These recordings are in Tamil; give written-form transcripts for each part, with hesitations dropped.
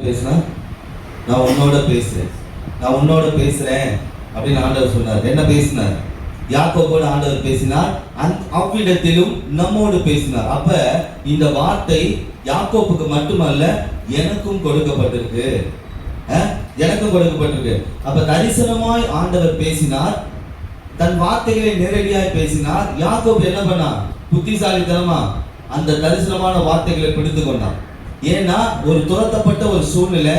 பேசுனா நான் உன்னோட பேசுறேன், நான் உன்னோட பேசுறேன் அப்படின்னு ஆண்டவர் சொன்னார். என்ன பேசினார்? யாக்கோபோடு ஆண்டவர் பேசினார், அவ்விடத்திலும் நம்மோடு பேசினார். அப்ப இந்த வார்த்தை யாக்கோப்புக்கு மட்டுமல்ல, எனக்கும் கொடுக்கப்பட்டிருக்கு, எனக்கும் கொடுக்கப்பட்டிருக்கு. அப்ப தரிசனமாய் ஆண்டவர் பேசினார், தன் வார்த்தைகளை நேரடியாய் பேசினார். யாக்கோபு என்ன பண்ணார்? புத்திசாலித்தனமா அந்த தரிசனமான வார்த்தைகளை பிடித்து கொண்டான். ஏன்னா ஒரு துரத்தப்பட்ட ஒரு சூழ்நிலை,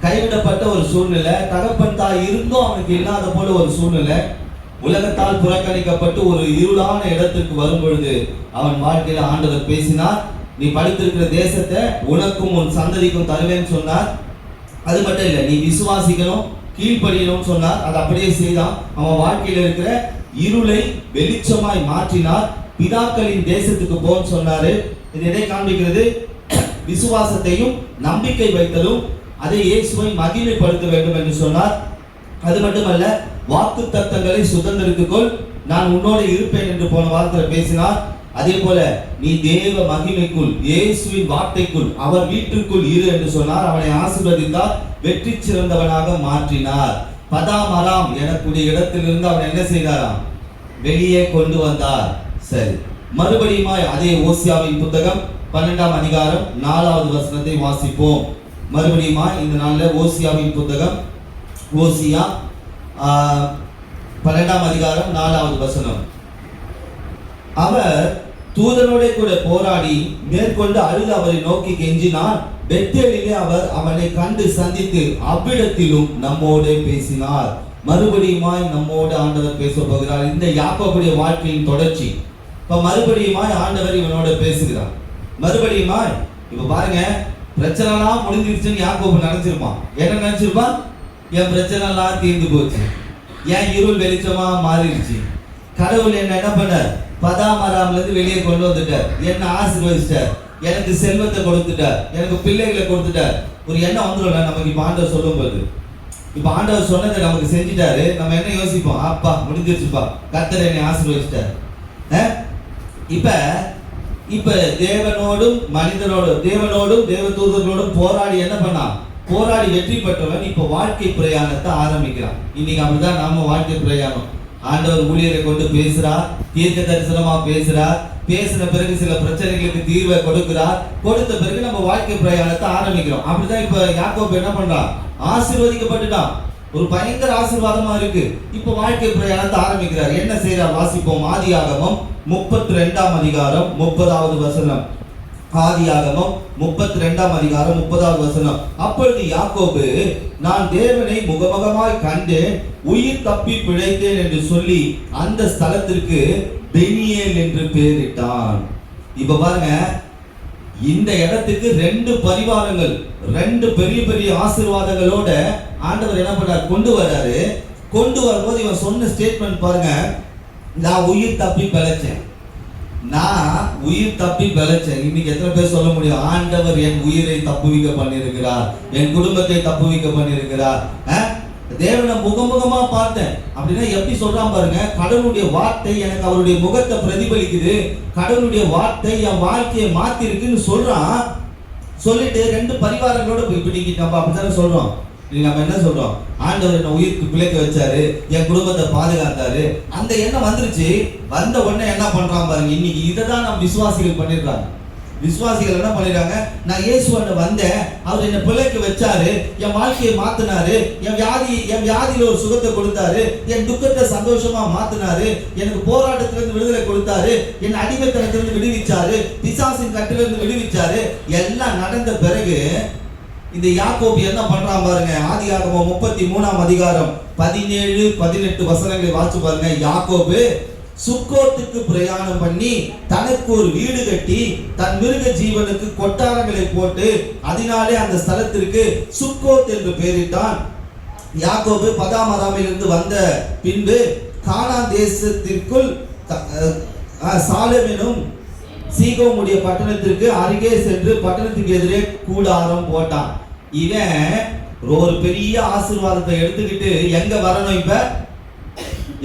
கைவிடப்பட்ட ஒரு சூழ்நிலை, தகப்பன் தாய் இருந்தும் அவனுக்கு இல்லாத போல ஒரு சூழ்நிலை, உலகத்தால் புறக்கணிக்கப்பட்டு ஒரு இருளான இடத்துக்கு வரும் பொழுது அவன் வாழ்க்கையில ஆண்டவர் பேசினார். நீ படித்திருக்கிற தேசத்தை உனக்கும் உன் சந்ததிக்கும் தருவேன்னு சொன்னார். அது மட்டும் இல்லை, நீ விசுவாசிக்கணும், கீழ்ப்படியணும் சொன்னார். அது அப்படியே செய்தான். அவன் வாழ்க்கையில இருக்கிற இருளை வெளிச்சமாய் மாற்றினார். பிதாக்களின் தேசத்துக்கு போன்னு சொன்னாரு. இது எதை காண்பிக்கிறது? விசுவாசத்தையும் நம்பிக்கை வைத்தலும், அதை இயேசுவை மகிமைப்படுத்த வேண்டும் என்று சொன்னார். அது மட்டுமல்ல, வாக்கு தத்தங்களை சுதந்திரத்துக்குள் நான் உன்னோடு இருப்பேன் என்று போன வாரத்தில் பேசினார். அதே போல நீ தேவ மகிமைக்குள், இயேசுவின் வார்த்தைக்குள், அவர் வீட்டிற்குள் இரு என்று சொன்னார். அவனை ஆசீர்வதித்தார், வெற்றி சிறந்தவனாக மாற்றினார். பதாமராம் எனக்கூடிய இடத்திலிருந்து அவன் என்ன செய்தாராம்? வெளியே கொண்டு வந்தார். சரி, மறுபடியும் அதே ஓசியாவின் புத்தகம் 12ஆம் அதிகாரம் 4வது வசனத்தை வாசிப்போம். மறுபடியும் இந்த நாளில் ஓசியாவின் புத்தகம், ஓசியா 12ஆம் அதிகாரம் 4வது வசனம். அவர் தூதனோட கூட போராடி மேற்கொண்டு அழுது அவரை நோக்கி கெஞ்சினார். பெத்தேலிலே அவர் அவனை கண்டு சந்தித்து அவ்விடத்திலும் நம்மோடு பேசினார். மறுபடியுமாய் நம்மோடு ஆண்டவர் பேச போகிறார். இந்த யாக்கோபுடைய வாழ்க்கையின் தொடர்ச்சி. இப்ப மறுபடியுமாய் ஆண்டவர் இவனோட பேசுகிறார். மறுபடியுமாய் இப்ப பாருங்க, பிரச்சனைலாம் முடிஞ்சிருச்சுன்னு யாக்கோபு நினைச்சிருப்பான். என்ன நினைச்சிருப்பான்? என் பிரச்சனை எல்லாம் தீர்ந்து போச்சு, என் இருள் வெளிச்சமா மாறிடுச்சு, கடவுள் என்ன பண்ணார்? பதாமராம்ல இருந்து வெளியே கொண்டு வந்துட்டார், என்ன ஆசீர்வதிச்சார், எனக்கு செல்வத்தை கொடுத்துட்டார், எனக்கு பிள்ளைகளை கொடுத்துட்டார். ஒரு எண்ணம் வந்துடும் நமக்கு. இப்ப ஆண்டவர் சொல்லும் போது, இப்ப ஆண்டவர் சொன்னதை நமக்கு செஞ்சுட்டாரு, நம்ம என்ன யோசிப்போம்? அப்பா முடிஞ்சிருச்சுப்பா, கர்த்தர் என்னை ஆசீர்வதிச்சிட்டார். இப்ப இப்ப தேவனோடும் மனிதனோடும், தேவனோடும் தேவதூதர்களோடும் போராடி என்ன பண்ணா? போராடி வெற்றி பெற்றவன் இப்ப வாழ்க்கை பிரயாணத்தை ஆரம்பிக்கிறான். இன்னைக்கு அப்படிதான் நாம வாழ்க்கை பிரயாணம். ஆண்டவர் ஊழியரை கொண்டு பேசுறார், தீர்க்க தரிசனமா பேசுறார், பேசின பிறகு சில பிரச்சனைகளுக்கு தீர்வை கொடுக்கிறார், கொடுத்த பிறகு நம்ம வாழ்க்கை பிரயாணத்தை ஆரம்பிக்கிறோம். அப்படிதான் இப்ப யாக்கோபு என்ன பண்றான்? ஆசீர்வதிக்கப்பட்டுட்டான், ஒரு பயங்கர ஆசீர்வாதமா இருக்கு. இப்ப வாழ்க்கை பிரயாணத்தை ஆரம்பிக்கிறார். என்ன செய்யறார்? வாசிப்போம். ஆதியாகமம் 32ஆம் அதிகாரம் 30வது வசனம். ஆதியாகமம் 32ஆம் அதிகாரம் 30வது வசனம். அப்பொழுது யாக்கோபு, நான் தேவனை முகமுகமாய் கண்டு உயிர் தப்பி பிழைத்தேன் என்று சொல்லி அந்த ஸ்தலத்திற்கு பெனியேல் என்று பெயரிட்டான். இப்ப பாருங்க, இந்த இடத்துக்கு 2 பரிவாரங்கள், 2 பெரிய பெரிய ஆசீர்வாதங்களோட ஆண்டவர் என்ன பண்றார்? கொண்டு வர்றாரு. கொண்டு வரும்போது இவன் சொன்ன ஸ்டேட்மெண்ட் பாருங்க, நான் உயிர் தப்பி பிழைச்சேன், நான் உயிர் தப்பி பிழைச்சேன். இன்னைக்கு எத்தனை பேர் சொல்ல முடியும்? ஆண்டவர் என் உயிரை தப்புவிக்க பண்ணியிருக்கிறார், என் குடும்பத்தை தப்புவிக்க பண்ணியிருக்கிறார். தேவனை முகமுகமா பார்த்தேன் அப்படின்னா எப்படி சொல்றான் பாருங்க. கடவுளுடைய வார்த்தை எனக்கு அவருடைய முகத்தை பிரதிபலிக்குது, கடவுளுடைய வார்த்தை என் வாழ்க்கையை மாத்தி இருக்குன்னு சொல்றான். சொல்லிட்டு 2 பரிவாரங்களோட இப்ப நீங்க நம்ம அப்படித்தானே சொல்றோம். நம்ம என்ன சொல்றோம்? ஆண்டவர் என்ன உயிருக்கு பிழைக்க வச்சாரு, என் குடும்பத்தை பாதுகாத்தாரு. அந்த எண்ணம் வந்துருச்சு. வந்த உடனே என்ன பண்றான் பாருங்க. இன்னைக்கு இதை தான் நம்ம விசுவாசிகள் பண்ணிடுறாங்க. விசுவாசிகள் என்ன பண்ணிடுறாங்க? நான் இயேசுவண்ட வந்தேன், அவர் என்ன பிழைக்க வச்சாரு, என் வாழ்க்கையை மாத்தினாரு, என் வியாதியில ஒரு சுகத்தை கொடுத்தாரு, என் துக்கத்தை சந்தோஷமா மாத்தினாரு, எனக்கு போராட்டத்திலிருந்து விடுதலை கொடுத்தாரு, என் அடிமைத்தனத்திலிருந்து விடுவிச்சாரு, பிசாசின் கட்டிலிருந்து விடுவிச்சாரு. எல்லாம் நடந்த பிறகு இந்த யாக்கோபு என்ன பண்றான் பாருங்க. ஆதியாகமம் 33ஆம் அதிகாரம் 17, 18 வசனங்களை வாசிச்சு பாருங்க. யாக்கோபு சுக்கோத்துக்கு பிரயாணம் பண்ணி தனக்கு ஒரு வீடு கட்டி தன் மிருக ஜீவனுக்கு கொட்டாரங்களை போட்டு அதனாலே அந்த ஸ்தலத்திற்கு சுக்கோத் என்று பெயரிட்டான். யாக்கோபு பதாமராமிலிருந்து வந்த பின்பு கானான் தேசத்திற்குள் சாலேம் சீகோமுடைய பட்டணத்திற்கு அருகே சென்று பட்டணத்துக்கு எதிரே கூடாரம் போட்டான். இவன் ஒரு பெரிய ஆசீர்வாதத்தை எடுத்துக்கிட்டு எங்க வரணும்? இப்ப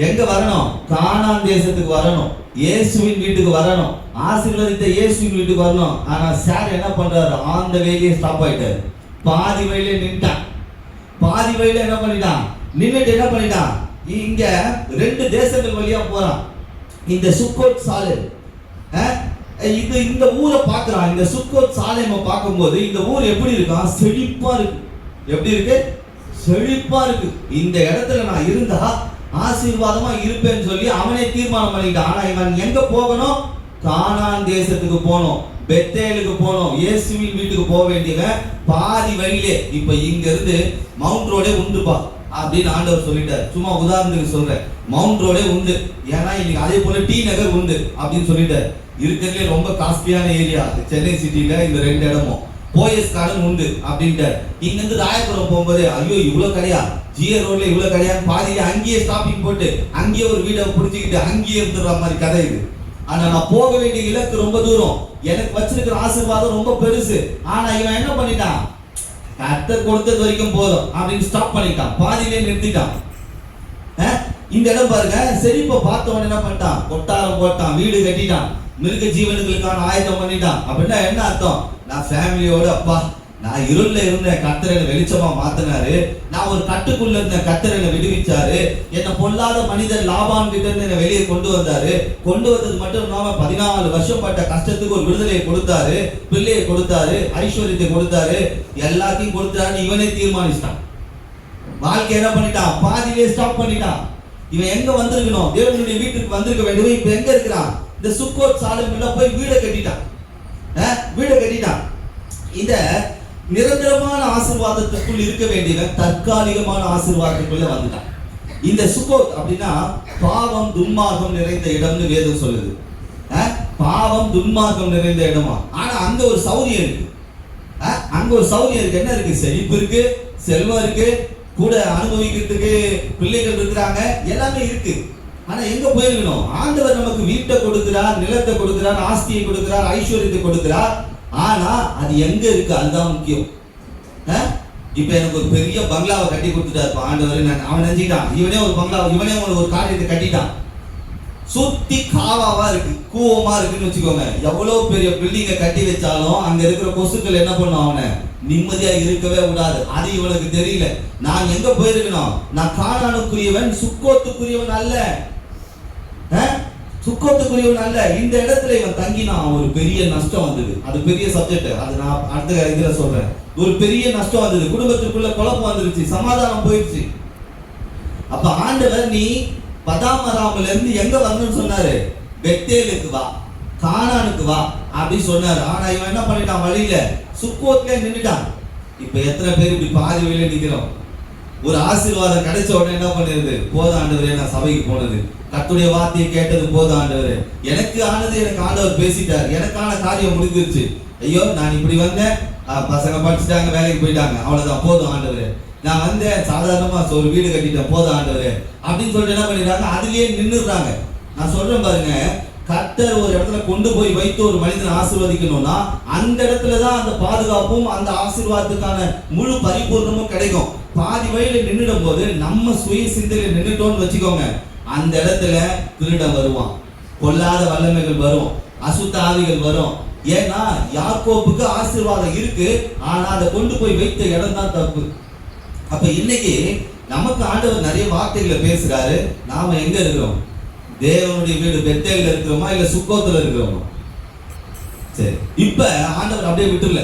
எங்க வரணும்? கானான் தேசத்துக்கு வரணும், இயேசுவின் வீட்டுக்கு வரணும், ஆசீர்வதித்த இயேசுவின் வீட்டுக்கு வரணும். ஆனா சார் என்ன பண்றாரு? ஆன் த வேலயே ஸ்டாப் ஆயிட்டாரு. பாதி வழியில நின்ட்டான். பாதி வழியில என்ன பண்ணிட்டான்? நின்னுட்டு என்ன பண்ணிட்டான்? இங்க 2 தேசங்கள் வழியா போறான். இந்த சுக்கோத் சாலேம், இந்த ஊரை பார்க்கறான். இந்த சுக்கோத் சாலேமை பார்க்கும்போது இந்த ஊர் எப்படி இருக்கா? செழிப்பா இருக்கு. எப்படி இருக்கு? செழிப்பா இருக்கு. இந்த இடத்துல நான் இருந்தா ஆசீர்வாதமா இருப்பேன்னு சொல்லி அவனே தீர்மானம் பண்ணிட்டான். ஆனா இவன் எங்க போகணும்? கானான் தேசத்துக்கு போகணும், பெத்தேலுக்கு போகணும். இயேசுவின் வீட்டுக்கு போக வேண்டியவன் பாதி வழியிலே இப்ப இங்க இருந்து மவுண்ட் ரோடே உண்டுப்பா அப்படின்னு ஆண்டவர் சொல்லிட்டார். சும்மா உதாரணத்துக்கு சொல்றேன், மவுண்ட் ரோடே உண்டு. ஏன்னா இன்னைக்கு அதே போல டி நகர் உண்டு அப்படின்னு சொல்லிட்டார். இருக்கிறதுலே ரொம்ப காஸ்ட்லியான ஏரியா சென்னை சிட்டில இந்த 2 இடமும். போயஸ் கார்டன் உண்டு அப்படின்ட்டார். இங்க இருந்து ராயபுரம் போகும்போது ஐயோ இவ்வளவு கடையா, ஜிஆர் ரோட்ல இவ்வளவு கடையான்னு பாதியில அங்கேயே ஸ்டாப்பிங் போட்டு அங்கேயே ஒரு வீடை பிடிச்சிக்கிட்டு அங்கேயே இருந்துடுற மாதிரி கதை இது. ஆனா நான் போக வேண்டிய இலக்கு ரொம்ப தூரம், எனக்கு வச்சிருக்கிற ஆசீர்வாதம் ரொம்ப பெருசு. ஆனா இவன் என்ன பண்ணிட்டான்? கர்த்தர் கொடுத்தது வரைக்கும் போதும் அப்படின்னு ஸ்டாப் பண்ணிட்டான், பாதியிலே நிறுத்திட்டான். இந்த இடம் பாருங்க, செழிப்பை பார்த்தவன் என்ன பண்ணிட்டான்? கொட்டாரம் போட்டான், வீடு கட்டிட்டான், மிருக ஜீவனுங்களுக்கான ஆயத்தம் பண்ணிட்டான். அப்படின்னா என்ன அர்த்தம்? நான் ஃபேமிலியோட அப்பா நான் இருள்ல இருந்தேன், கர்த்தர் என்னை வெளிச்சமா மாத்தினாரு. நான் ஒரு கட்டுக்குள்ள இருந்த கர்த்தர் என்னை விடுவிச்சாரு. என்னை பொல்லாத மனிதர் லாபான் கிட்ட இருந்து என்னை வெளியே கொண்டு வந்தாரு. கொண்டு வந்தது மட்டும் இல்லாம 14 வருஷம் பட்ட கஷ்டத்துக்கு ஒரு விடுதலையை கொடுத்தாரு, பிள்ளையை கொடுத்தாரு, ஐஸ்வர்யத்தை கொடுத்தாரு, எல்லாத்தையும் கொடுத்தாரு. இவனே தீர்மானிச்சிட்டான். வாழ்க்கை என்ன பண்ணிட்டான்? பாதியிலே ஸ்டாப் பண்ணிட்டான். இவன் எங்க வந்திருக்கணும்? தேவனுடைய வீட்டுக்கு வந்திருக்க வேண்டும். இப்ப எங்க இருக்கிறான்? இந்த சுக்கோத் சாலேம்ல போய் வீடை கட்டிட்டான். வீடை கட்டிட்டான். இந்த நிரந்தரமான ஆசீர்வாதத்துக்குள் இருக்க வேண்டியவன் தற்காலிகமான ஆசீர்வாதத்துக்குள்ள வந்துட்டான். இந்த சுக்கோத் அப்படின்னா பாவம் துன்மார்க்கம் நிறைந்த இடம்னு வேதம் சொல்லுது. பாவம் துன்மார்க்கம் நிறைந்த இடமா? ஆனா அங்க ஒரு சௌரியம் இருக்கு. அங்க ஒரு சௌரியம் இருக்கு. என்ன இருக்கு? செழிப்பு இருக்கு, செல்வம் இருக்கு, கூட அனுபவிக்கிறதுக்கு பிள்ளைகள் இருக்கிறாங்க, எல்லாமே இருக்கு. ஆனா எங்க போயிருக்கணும்? ஆண்டவர் நமக்கு வீட்டை கொடுக்கிறார், நிலத்தை கொடுக்கிறார், ஆஸ்தியை கொடுக்கிறார், ஐஸ்வர்யத்தை கொடுக்கிறார். ஆனா அது எங்க இருக்கு? அதுதான் முக்கியம். இப்ப எனக்கு ஒரு பெரிய பங்களாவை கட்டி கொடுத்துட்டாரு ஆண்டவர். அவன் நினைச்சிட்டான் இவனே ஒரு பங்களாவை, இவனே ஒரு காரியத்தை கட்டிட்டான். சுத்தி காவாவா இருக்கு, கூவமா இருக்குன்னு வச்சுக்கோங்க. எவ்வளவு பெரிய பில்டிங்கை கட்டி வச்சாலும் அங்க இருக்கிற கொசுக்கள் என்ன பண்ணும்? அவனை நிம்மதியா இருக்கவே விடாது. அது இவனுக்கு தெரியல. நான் எங்க போயிருக்கணும்? நான் கானானுக்குரியவன், சுக்கோத்துக்குரியவன் அல்ல. சுக்கோத்துக்குரியவன் அல்ல. இந்த இடத்துல இவன் தங்கினான். ஒரு பெரிய நஷ்டம் வந்தது. அது பெரிய சப்ஜெக்ட், அது நான் அடுத்த இதுல சொல்றேன். ஒரு பெரிய நஷ்டம் வந்தது. குடும்பத்துக்குள்ள குழப்பம் வந்துருச்சு, சமாதானம் போயிடுச்சு. அப்ப ஆண்டவர் நீ பதாமராமில இருந்து எங்க வரணும்னு சொன்னாரு? பெத்தேலுக்கு வா, கானானுக்கு வா அப்படி சொன்னாரு. ஆனா இவன் என்ன பண்ணிட்டான்? வழியில சுக்கோத்ல நின்னுட்டான். இப்ப எத்தனை பேர் இப்படி பாதி வழியில நிக்கிறோம்? ஒரு ஆசீர்வாதம் கிடைச்ச உடனே என்ன பண்ணிருது? போதும் ஆண்டவரே, நான் சபைக்கு போனது, கர்த்தருடைய வார்த்தையை கேட்டது போதும் ஆண்டவரே, எனக்கு ஆனது எனக்கு ஆண்டவர் பேசிட்டார், எனக்கான காரியம் முடிஞ்சிருச்சு. ஐயோ நான் இப்படி வந்தேன், பசங்க படிச்சுட்டாங்க, வேலைக்கு போயிட்டாங்க, அவ்வளவுதான், போதும் ஆண்டவரே. நான் வந்தேன், சாதாரணமா ஒரு வீடு கட்டிட்டேன், போதும் ஆண்டவரே அப்படின்னு சொல்லிட்டு என்ன பண்ணிடுறாங்க? அதுலயே நின்னுறாங்க. நான் சொல்றேன் பாருங்க, கர்த்தர் ஒரு இடத்துல கொண்டு போய் வைத்து ஒரு மனிதனை ஆசீர்வதிக்கணும்னா அந்த இடத்துலதான் அந்த பாதுகாப்பும் அந்த ஆசீர்வாதத்துக்கான முழு பரிபூர்ணமும் கிடைக்கும். பாதி வழியில நின்னுடும் போது நம்ம சுய சிந்தையில நின்னுட்டோம்னு வச்சுக்கோங்க, அந்த இடத்துல திருடன் வருவான், கொல்லாத வல்லமைகள் வரும், அசுத்த ஆவிகள் வரும். ஏன்னா யாக்கோபுக்கு ஆசீர்வாதம் இருக்கு, ஆனா அதை கொண்டு போய் வைத்த இடம் தான் தப்பு. அப்ப இன்னைக்கு நமக்கு ஆண்டவர் நிறைய வார்த்தைகளை பேசுறாரு. நாம எங்க இருக்கிறோம்? தேவனுடைய வீடு பெத்தேல்ல இருக்கிறோமா இல்ல சுக்கோத்துல இருக்கிறோமா? சரி, இப்ப ஆண்டவர் அப்படியே விட்டுறல,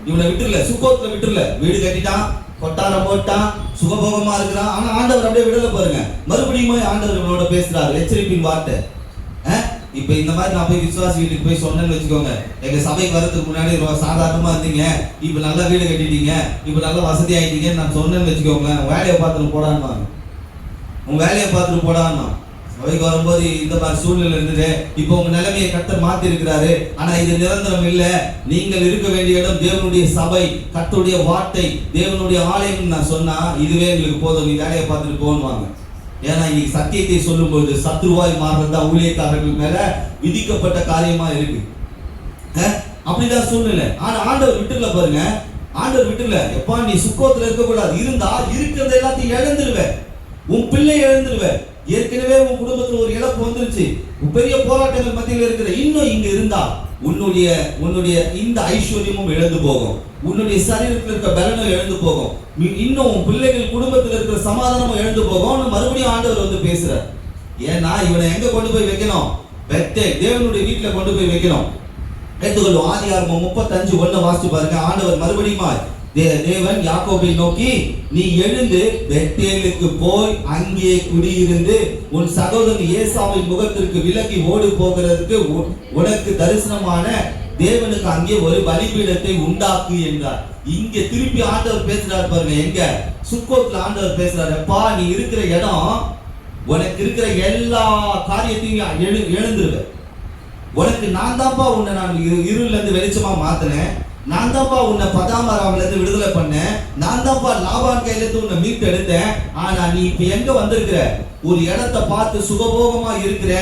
இவனை விட்டுறல, சுக்கோத்துல விட்டுறல. வீடு கட்டிட்டான், கொட்டாரம் போட்டான், சுகபோகமா இருக்கிறான். ஆனா ஆண்டவர் அப்படியே விடல பாருங்க. மறுபடியும் ஆண்டவர் இவனோட பேசுறாரு, எச்சரிப்பின் வார்த்தை. இப்ப இந்த மாதிரி நான் போய் விசுவாசி வீட்டுக்கு போய் சொன்னேன்னு வச்சுக்கோங்க, எங்க சபைக்கு வரதுக்கு முன்னாடி ரொம்ப சாதாரணமா இருந்தீங்க, இப்ப நல்லா வீடு கட்டிட்டீங்க, இப்ப நல்லா வசதி ஆயிட்டீங்கன்னு நான் சொன்னேன்னு வச்சுக்கோங்க, வேலையை பார்த்துட்டு போடான்னு, உங்க வேலையை பார்த்துட்டு போடான்னா. சபைக்கு வரும்போது இந்த மாதிரி சூழ்நிலை இருந்தது, இப்போ உங்க நிலைமையை கர்த்தர் மாத்தி இருக்கிறாரு, ஆனா இது நிரந்தரம் இல்ல, நீங்கள் இருக்க வேண்டிய இடம் தேவனுடைய சபை, கர்த்தருடைய வார்த்தை, தேவனுடைய ஆலயம் நான் சொன்னா இதுவே எங்களுக்கு போதும், நீ வேலையை பார்த்துட்டு போன்னுவாங்க. ஏன்னா இன்னைக்கு சத்தியத்தை சொல்லும் பொழுது சத்ருவாய் மாறுறதா ஊழியக்காரர்கள் மேல விதிக்கப்பட்ட காரியமா இருக்கு. அப்படிதான் சூழ்நிலை. ஆனா ஆண்டவர் விட்டுல பாருங்க, ஆண்டவர் விட்டுல, எப்பா நீ சுக்கோத்துல இருக்க கூடாது, இருந்தா இருக்கிறது எல்லாத்தையும் இழந்துருவ, உன் பிள்ளை இழந்துருவ. ஏற்கனவே உன் குடும்பத்துல ஒரு இழப்பு வந்துருச்சு, பெரிய போராட்டங்கள் மத்தியில் இருக்கிற, இன்னும் இங்க இருந்தா உன்னுடைய உன்னுடைய இந்த ஐஸ்வர்யமும் இழந்து போகும், உன்னுடைய சரீரத்தில் இருக்கிற பலனும் இழந்து போகும், இன்னும் உன் பிள்ளைகள் குடும்பத்தில் இருக்கிற சமாதானமும் இழந்து போகும். மறுபடியும் ஆண்டவர் வந்து பேசுறார். ஏன்னா இவனை எங்க கொண்டு போய் வைக்கணும்? பெத்தேல், தேவனுடைய வீட்டுல கொண்டு போய் வைக்கணும். எடுத்துக்கொள்ளும். ஆதியாகமம் 35:1 வாசிச்சு பாருங்க. ஆண்டவர் மறுபடியும் தேவன் யாக்கோபை நோக்கி, நீ எழுந்து பெத்தேலுக்கு போய் அங்கே குடியிருந்து உன் சகோதரன் ஏசாவின் முகத்திற்கு விலகி ஓடி போகிறதுக்கு உனக்கு தரிசனமான தேவனுக்கு அங்கே ஒரு பலிபீடத்தை உண்டாக்கு என்றார். இங்க திருப்பி ஆண்டவர் பேசுறாரு பாருங்க. எங்க? சுக்கோத்ல ஆண்டவர் பேசுறாரு. அப்பா, நீ இருக்கிற இடம், உனக்கு இருக்கிற எல்லா காரியத்தையும் எழுந்துருவ. உனக்கு நான் தான்ப்பா உன்னை நான் இருள்ல இருந்து வெளிச்சமா மாத்தினேன். நான் தான்ப்பா உன்னை பதாமராவில இருந்து விடுதலை பண்ணேன். நான் தான்ப்பா லாபான் கையில இருந்து உன்னை மீட்டு எடுத்தேன். ஆனா நீ இப்ப எங்க வந்திருக்கிற? ஒரு இடத்தை பார்த்து சுகபோகமா இருக்கிற.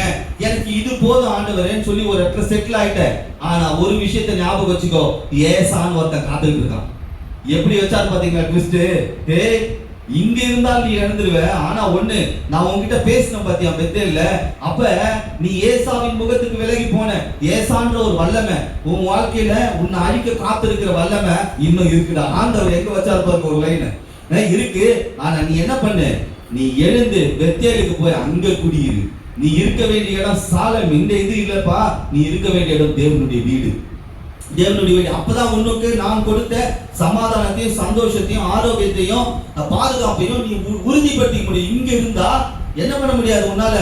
எனக்கு இது போதும் ஆண்டவரேன்னு சொல்லி ஒரு இடத்துல செட்டில் ஆயிட்ட. ஆனா ஒரு விஷயத்தை ஞாபகம் வச்சுக்கோ, ஏசான்னு ஒருத்தன் காத்துட்டு இருக்கான். எப்படி வச்சாரு பாத்தீங்களா ட்விஸ்ட்? இங்க இருந்தால் நீ இழந்துருவ. ஆனா ஒண்ணு, நான் உன்கிட்ட பேசினேன் பாத்தியா பெத்தேல்ல, அப்ப நீ ஏசாவின் முகத்துக்கு விலகி போன. ஏசான்ற ஒரு வல்லமை உன் வாழ்க்கையில உன்னை அழிக்க காத்திருக்கிற வல்லமை இன்னும் இருக்குடா. ஆண்டவர் எங்க வச்சாரு பாருங்க ஒரு லைன் இருக்கு. ஆனா நீ என்ன பண்ணு? நீ எழுந்து பெத்தேலுக்கு போய் அங்க குடியிரு. நீ இருக்க வேண்டிய இடம் சாலம், இந்த இது இல்லப்பா. நீ இருக்க வேண்டிய இடம் தேவனுடைய வீடு, தேவனுடைய வீடு. அப்பதான் உனக்கு நான் கொடுத்த சமாதானத்தையும் சந்தோஷத்தையும் ஆரோக்கியத்தையும் பாதுகாப்பையும் நீ உறுதிப்படுத்திக்க முடியும். இங்க இருந்தா என்ன பண்ண முடியாது? உன்னால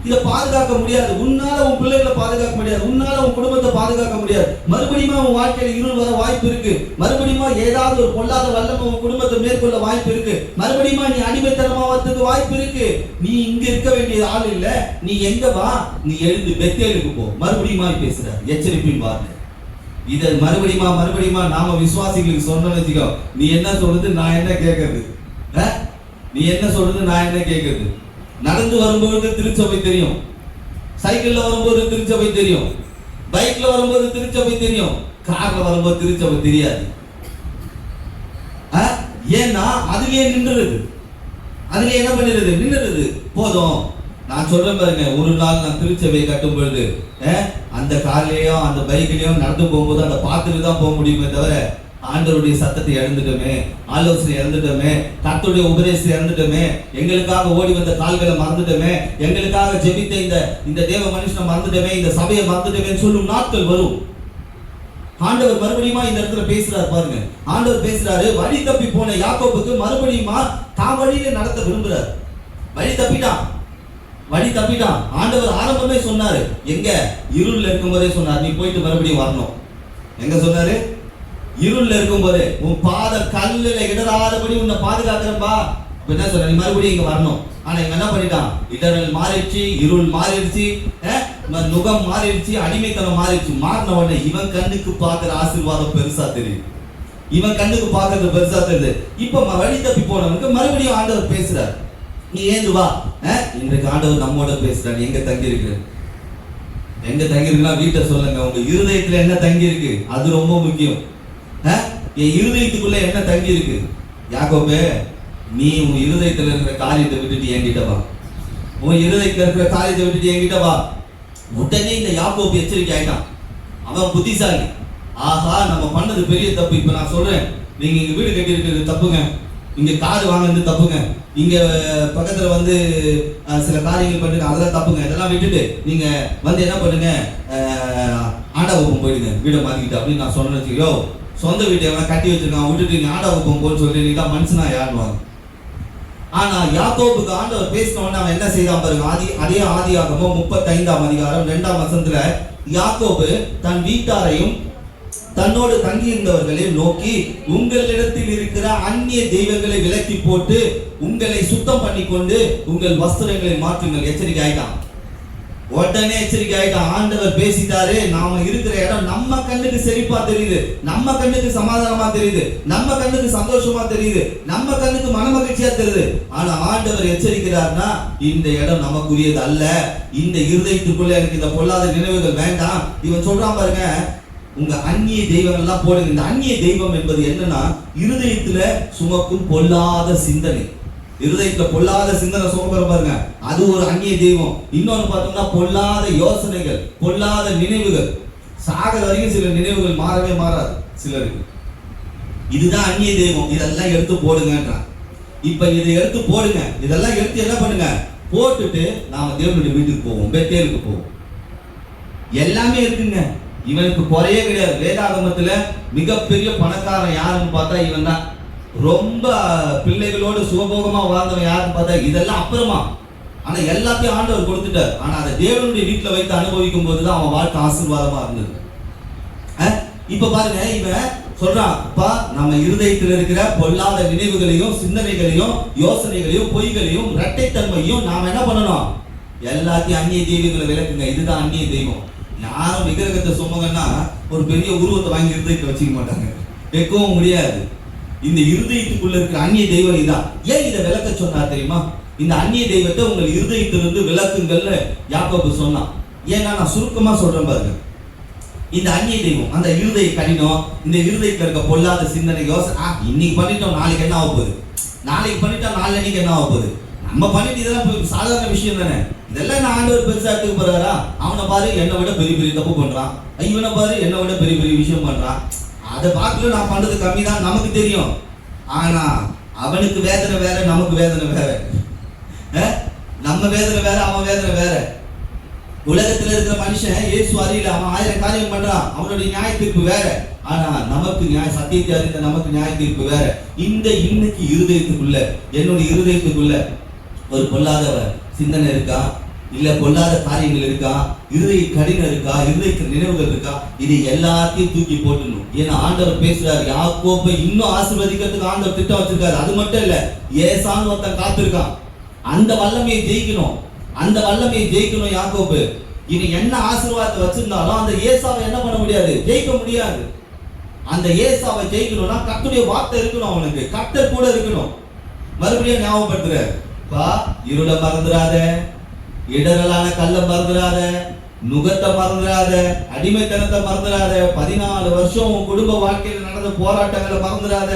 இதை பாதுகாக்க முடியாது. உன்னால உன் பிள்ளைகளை பாதுகாக்க முடியாது. உன்னால உன் குடும்பத்தை பாதுகாக்க முடியாது. மறுபடியும் உன் வாழ்க்கையில இருள் வர வாய்ப்பு இருக்கு. மறுபடியும் ஏதாவது ஒரு பொல்லாத வல்லமை உன் குடும்பத்தை மேற்கொள்ள வாய்ப்பு இருக்கு. மறுபடியும் நீ அடிமைத்தனமாவதுக்கு வாய்ப்பு இருக்கு. நீ இங்க இருக்க வேண்டிய ஆள் இல்ல. நீ எங்க வா? நீ எழுந்து பெத்தேலுக்கு போ. மறுபடியும் பேசுற எச்சரிப்பின் வார்த்தை. இதை மறுபடியும் நாம விசுவாசிகளுக்கு சொன்னோம்னு வச்சுக்கோ, நீ என்ன சொல்றது நான் என்ன கேட்கறது? நீ என்ன சொல்றது நான் என்ன கேட்கறது? நடந்து வரும்போது திருச்சபை தெரியும், சைக்கிள்ல வரும்போது திருச்சபை தெரியும், பைக்ல வரும்போது திருச்சபை தெரியும், கார்ல வரும்போது திருச்சபை தெரியாது. ஏன்னா அதுலயே நின்றுறது, அதுலயே என்ன பண்ணிடுறது? நின்றுறது. போதும். நான் சொல்றேன் பாருங்க, ஒரு நாள் நான் திருச்சபை கட்டும் பொழுது அந்த கார்லயும் அந்த பைக்லயும் நடந்து போகும்போது அந்த பாத்துட்டு தான் போக முடியுமே தவிர ஆண்டவருடைய சத்தத்தை இழந்துட்டோமே, ஆலோசனை இழந்துட்டோமே, கர்த்தருடைய உபதேசத்தை இழந்துட்டோமே, எங்களுக்காக ஓடி வந்த கால்களை மறந்துட்டோமே, எங்களுக்காக ஜெபித்த இந்த தேவ மனுஷனை மறந்துட்டோமே, இந்த சபையை மறந்துட்டோமே சொல்லும் நாட்கள் வரும். ஆண்டவர் மறுபடியும் இந்த இடத்துல பேசுறாரு பாருங்க. ஆண்டவர் பேசுறாரு, வழி தப்பி போன யாக்கோபுக்கு மறுபடியும் தான் வழியில நடத்த விரும்புறாரு. வழி தப்பிட்டான். ஆண்டவர் ஆரம்பமே சொன்னாரு, எங்க? இருள்ல இருக்கும் போதே சொன்னார், நீ போயிட்டு மறுபடியும் வரணும். எங்க சொன்னாரு? இருள்ல இருக்கும் போதே. உன் பாத கல்லுல இடராதபடி உன்னை பாதுகாக்கிறப்பா. என்ன சொன்ன? நீ மறுபடியும் இங்க வரணும். ஆனா இவன் என்ன பண்ணிட்டான்? இடரல் மாறிடுச்சு, இருள் மாறிடுச்சு, நுகம் மாறிடுச்சு, அடிமைத்தனம் மாறிடுச்சு. மாறின உடனே இவன் கண்ணுக்கு பார்க்கிற ஆசீர்வாதம் பெருசா தெரியுது. இவன் கண்ணுக்கு பார்க்கறது பெருசா தெரியுது. இப்ப வழி தப்பி போனவனுக்கு மறுபடியும் ஆண்டவர் பேசுறாரு, நீ ஏந்து வா. இன்றைக்கு ஆண்டவர் நம்மோட பேசுறாரு. எங்க தங்கி இருக்கு? எங்க தங்கி இருக்குன்னா வீட்டை சொல்லுங்க. உங்க இருதயத்துல என்ன தங்கி இருக்கு? அது ரொம்ப முக்கியம். என் இருதயத்துக்குள்ள என்ன தங்கி இருக்கு? யாக்கோபே, நீ உன் இருதயத்துல இருக்கிற காரியத்தை விட்டுட்டு என்கிட்ட வா. உன் இருதயத்துல இருக்கிற காரியத்தை விட்டுட்டு என்கிட்ட வா. உடனே இந்த யாக்கோபு எச்சரிக்கை ஆயிட்டான். அவன் புத்திசாலி. ஆஹா, நம்ம பண்ணது பெரிய தப்பு. இப்ப நான் சொல்றேன், நீங்க இங்க வீடு கட்டி இருக்கிறது தப்புங்க, இங்க கார் வாங்கினது தப்புங்க, இங்க பக்கத்துல வந்து சில காரியங்கள் பண்ணுங்க, அதெல்லாம் தப்புங்க. இதெல்லாம் விட்டுட்டு நீங்க வந்து என்ன பண்ணுங்க, ஆண்டாவப்பம் போயிடுங்க, வீடை மாத்திக்கிட்டு அப்படின்னு நான் சொன்னேன்னு வச்சுக்கோ. சொந்த வீட்டை எல்லாம் கட்டி வச்சிருக்கான், விட்டுட்டு நீங்க ஆண்டாவப்பம் போன்னு சொல்லி நீ தான் மனுஷனா யாருவாங்க. ஆனா யாக்கோபுக்கு ஆண்டவர் பேசின உடனே அவன் என்ன செய்தான் பாருங்க. அதே ஆதியாகமம் 35:2 யாக்கோபு தன் வீட்டாரையும் தன்னோடு தங்கியிருந்தவர்களையும் நோக்கி, உங்களிடத்தில் இருக்கிற அந்நிய தெய்வங்களை விலக்கி போட்டு உங்களை சுத்தம் பண்ணி கொண்டு உங்கள் வஸ்திரங்களை மாற்றுங்கள். எச்சரிக்கை ஆயிட்டான். உடனே எச்சரிக்கை ஆயிட்டான். ஆண்டவர் பேசிட்டாரு. நாம இருக்கிற இடம் நம்ம கண்ணுக்கு செழிப்பா தெரியுது, நம்ம கண்ணுக்கு சமாதானமா தெரியுது, நம்ம கண்ணுக்கு சந்தோஷமா தெரியுது, நம்ம கண்ணுக்கு மனமகிழ்ச்சியா தெரியுது. ஆனா ஆண்டவர் எச்சரிக்கிறார்னா, இந்த இடம் நமக்குரியது அல்ல. இந்த இருதயத்துக்குள்ள எனக்கு இந்த பொல்லாத நினைவுகள் வேண்டாம். இவன் சொல்றான் பாருங்க, உங்க அந்நிய தெய்வங்கள்லாம் போடுங்க. இந்த அந்நிய தெய்வம் என்பது என்னன்னா, இருதயத்துல சுமக்கும் பொல்லாத சிந்தனை. இருதயத்துல பொல்லாத சிந்தனை சுமக்கிற பாருங்க, அது ஒரு அந்நிய தெய்வம். இன்னொன்னு பார்த்தோம்னா பொல்லாத யோசனைகள், பொல்லாத நினைவுகள். சாகிற வரைக்கும் சில நினைவுகள் மாறவே மாறாது சிலருக்கு. இதுதான் அந்நிய தெய்வம், இதெல்லாம் எடுத்து போடுங்கன்றான். இப்ப இதை எடுத்து போடுங்க, இதெல்லாம் எடுத்து என்ன பண்ணுங்க, போட்டுட்டு நாம தேவனுடைய வீட்டுக்கு போவோம், பெத்தேலுக்கு போவோம். எல்லாமே இருக்குங்க, இவனுக்கு குறையே கிடையாது. வேதாகமத்துல மிகப்பெரிய பணக்காரன் யாருன்னு பார்த்தா இவன் தான். ரொம்ப பிள்ளைகளோடு சுகபோகமா வாழ்ந்தவன் யாருன்னு பார்த்தா இதெல்லாம் அப்புறமா. ஆனா எல்லாத்தையும் ஆண்டவர் கொடுத்துட்டார். ஆனா அதை தேவனுடைய வீட்டுல வைத்து அனுபவிக்கும் போதுதான் அவன் வாழ்க்கை ஆசீர்வாதமா இருந்தது. இப்ப பாருங்க, இவன் சொல்றான், அப்பா நம்ம இருதயத்தில் இருக்கிற பொல்லாத நினைவுகளையும் சிந்தனைகளையும் யோசனைகளையும் பொய்களையும் இரட்டைத்தன்மையும் நாம என்ன பண்ணணும், எல்லாத்தையும் அந்நிய தெய்வங்களை விளக்குங்க. இதுதான் அந்நிய தெய்வம். யாரும் விக்கிரகத்தை சுமங்கன்னா ஒரு பெரிய உருவத்தை வாங்கி இருதயத்தை வச்சுக்க மாட்டாங்க, வைக்கவும் முடியாது. இந்த இருதயத்துக்குள்ள இருக்கிற அந்நிய தெய்வம் இதான். ஏன் இதை விளக்க சொன்னா தெரியுமா? இந்த அந்நிய தெய்வத்தை உங்கள் இருதயத்திலிருந்து விளக்குங்கள்னு யாக்கோபு சொன்னான். ஏன்னா நான் சுருக்கமா சொல்றேன் பாருங்க. இந்த அந்நிய தெய்வம், அந்த இருதய கடினம், இந்த இருதயத்தில் இருக்க பொல்லாத சிந்தனை யோசனை, இன்னைக்கு பண்ணிட்டோம் நாளைக்கு என்ன ஆக போகுது, நாளைக்கு பண்ணிட்டா நாளைக்கு என்ன ஆக போகுது, நம்ம பண்ணிட்டு இதெல்லாம் சாதாரண விஷயம் தானே, இதெல்லாம் நான் ஆண்டவர் பெருசா எடுத்துக்க போறாரா? அவனை பாரு என்னை விட பெரிய பெரிய தப்பு பண்றான், இவனை பாரு என்னை விட பெரிய பெரிய விஷயம் பண்றான், அதை பார்க்கல நான் பண்றது கம்மி தான் நமக்கு தெரியும். ஆனா அவனுக்கு வேதனை வேற, நமக்கு வேதனை வேற. நம்ம வேதனை வேற, அவன் வேதனை வேற. உலகத்துல இருக்கிற மனுஷன் இயேசு அறியல, அவன் 1000 காரியம் பண்றான், அவனுடைய நியாய தீர்ப்பு வேற. ஆனா நமக்கு சத்தியத்தை அறிந்த நமக்கு நியாய தீர்ப்பு வேற. இந்த இன்னைக்கு இருதயத்துக்குள்ள, என்னுடைய இருதயத்துக்குள்ள ஒரு பொல்லாத சிந்தனை இருக்கா, இல்ல பொல்லாத காரியங்கள் இருக்கா, இருதய கடினம் இருக்கா, இருதயத்தில் நினைவுகள் இருக்கா, இது எல்லாத்தையும் தூக்கி போட்டுணும். ஏன்னா ஆண்டவர் பேசுறாரு, யாக்கோபை இன்னும் ஆசீர்வதிக்கிறதுக்கு ஆண்டவர் திட்டம் வச்சிருக்காரு. அது மட்டும் இல்ல, ஏசான்னு ஒருத்தன் காத்திருக்கான். அந்த வல்லமையை ஜெயிக்கணும், அந்த வல்லமையை ஜெயிக்கணும் யாக்கோபு. இவன் என்ன ஆசீர்வாதத்தை வச்சிருந்தாலும் அந்த ஏசாவை என்ன பண்ண முடியாது, ஜெயிக்க முடியாது. அந்த ஏசாவை ஜெயிக்கணும்னா கர்த்தருடைய வார்த்தை இருக்கணும், அவனுக்கு கர்த்தர் கூட இருக்கணும். மறுபடியும் ஞாபகப்படுத்துற, பா இருள மறந்துடாத, இடரலான கல்ல மறந்துடாத, நுகத்தை மறந்துடாத, அடிமைத்தனத்தை மறந்துடாத, 14 வருஷம் உன் குடும்ப வாழ்க்கையில் நடந்த போராட்டங்களை மறந்துடாத.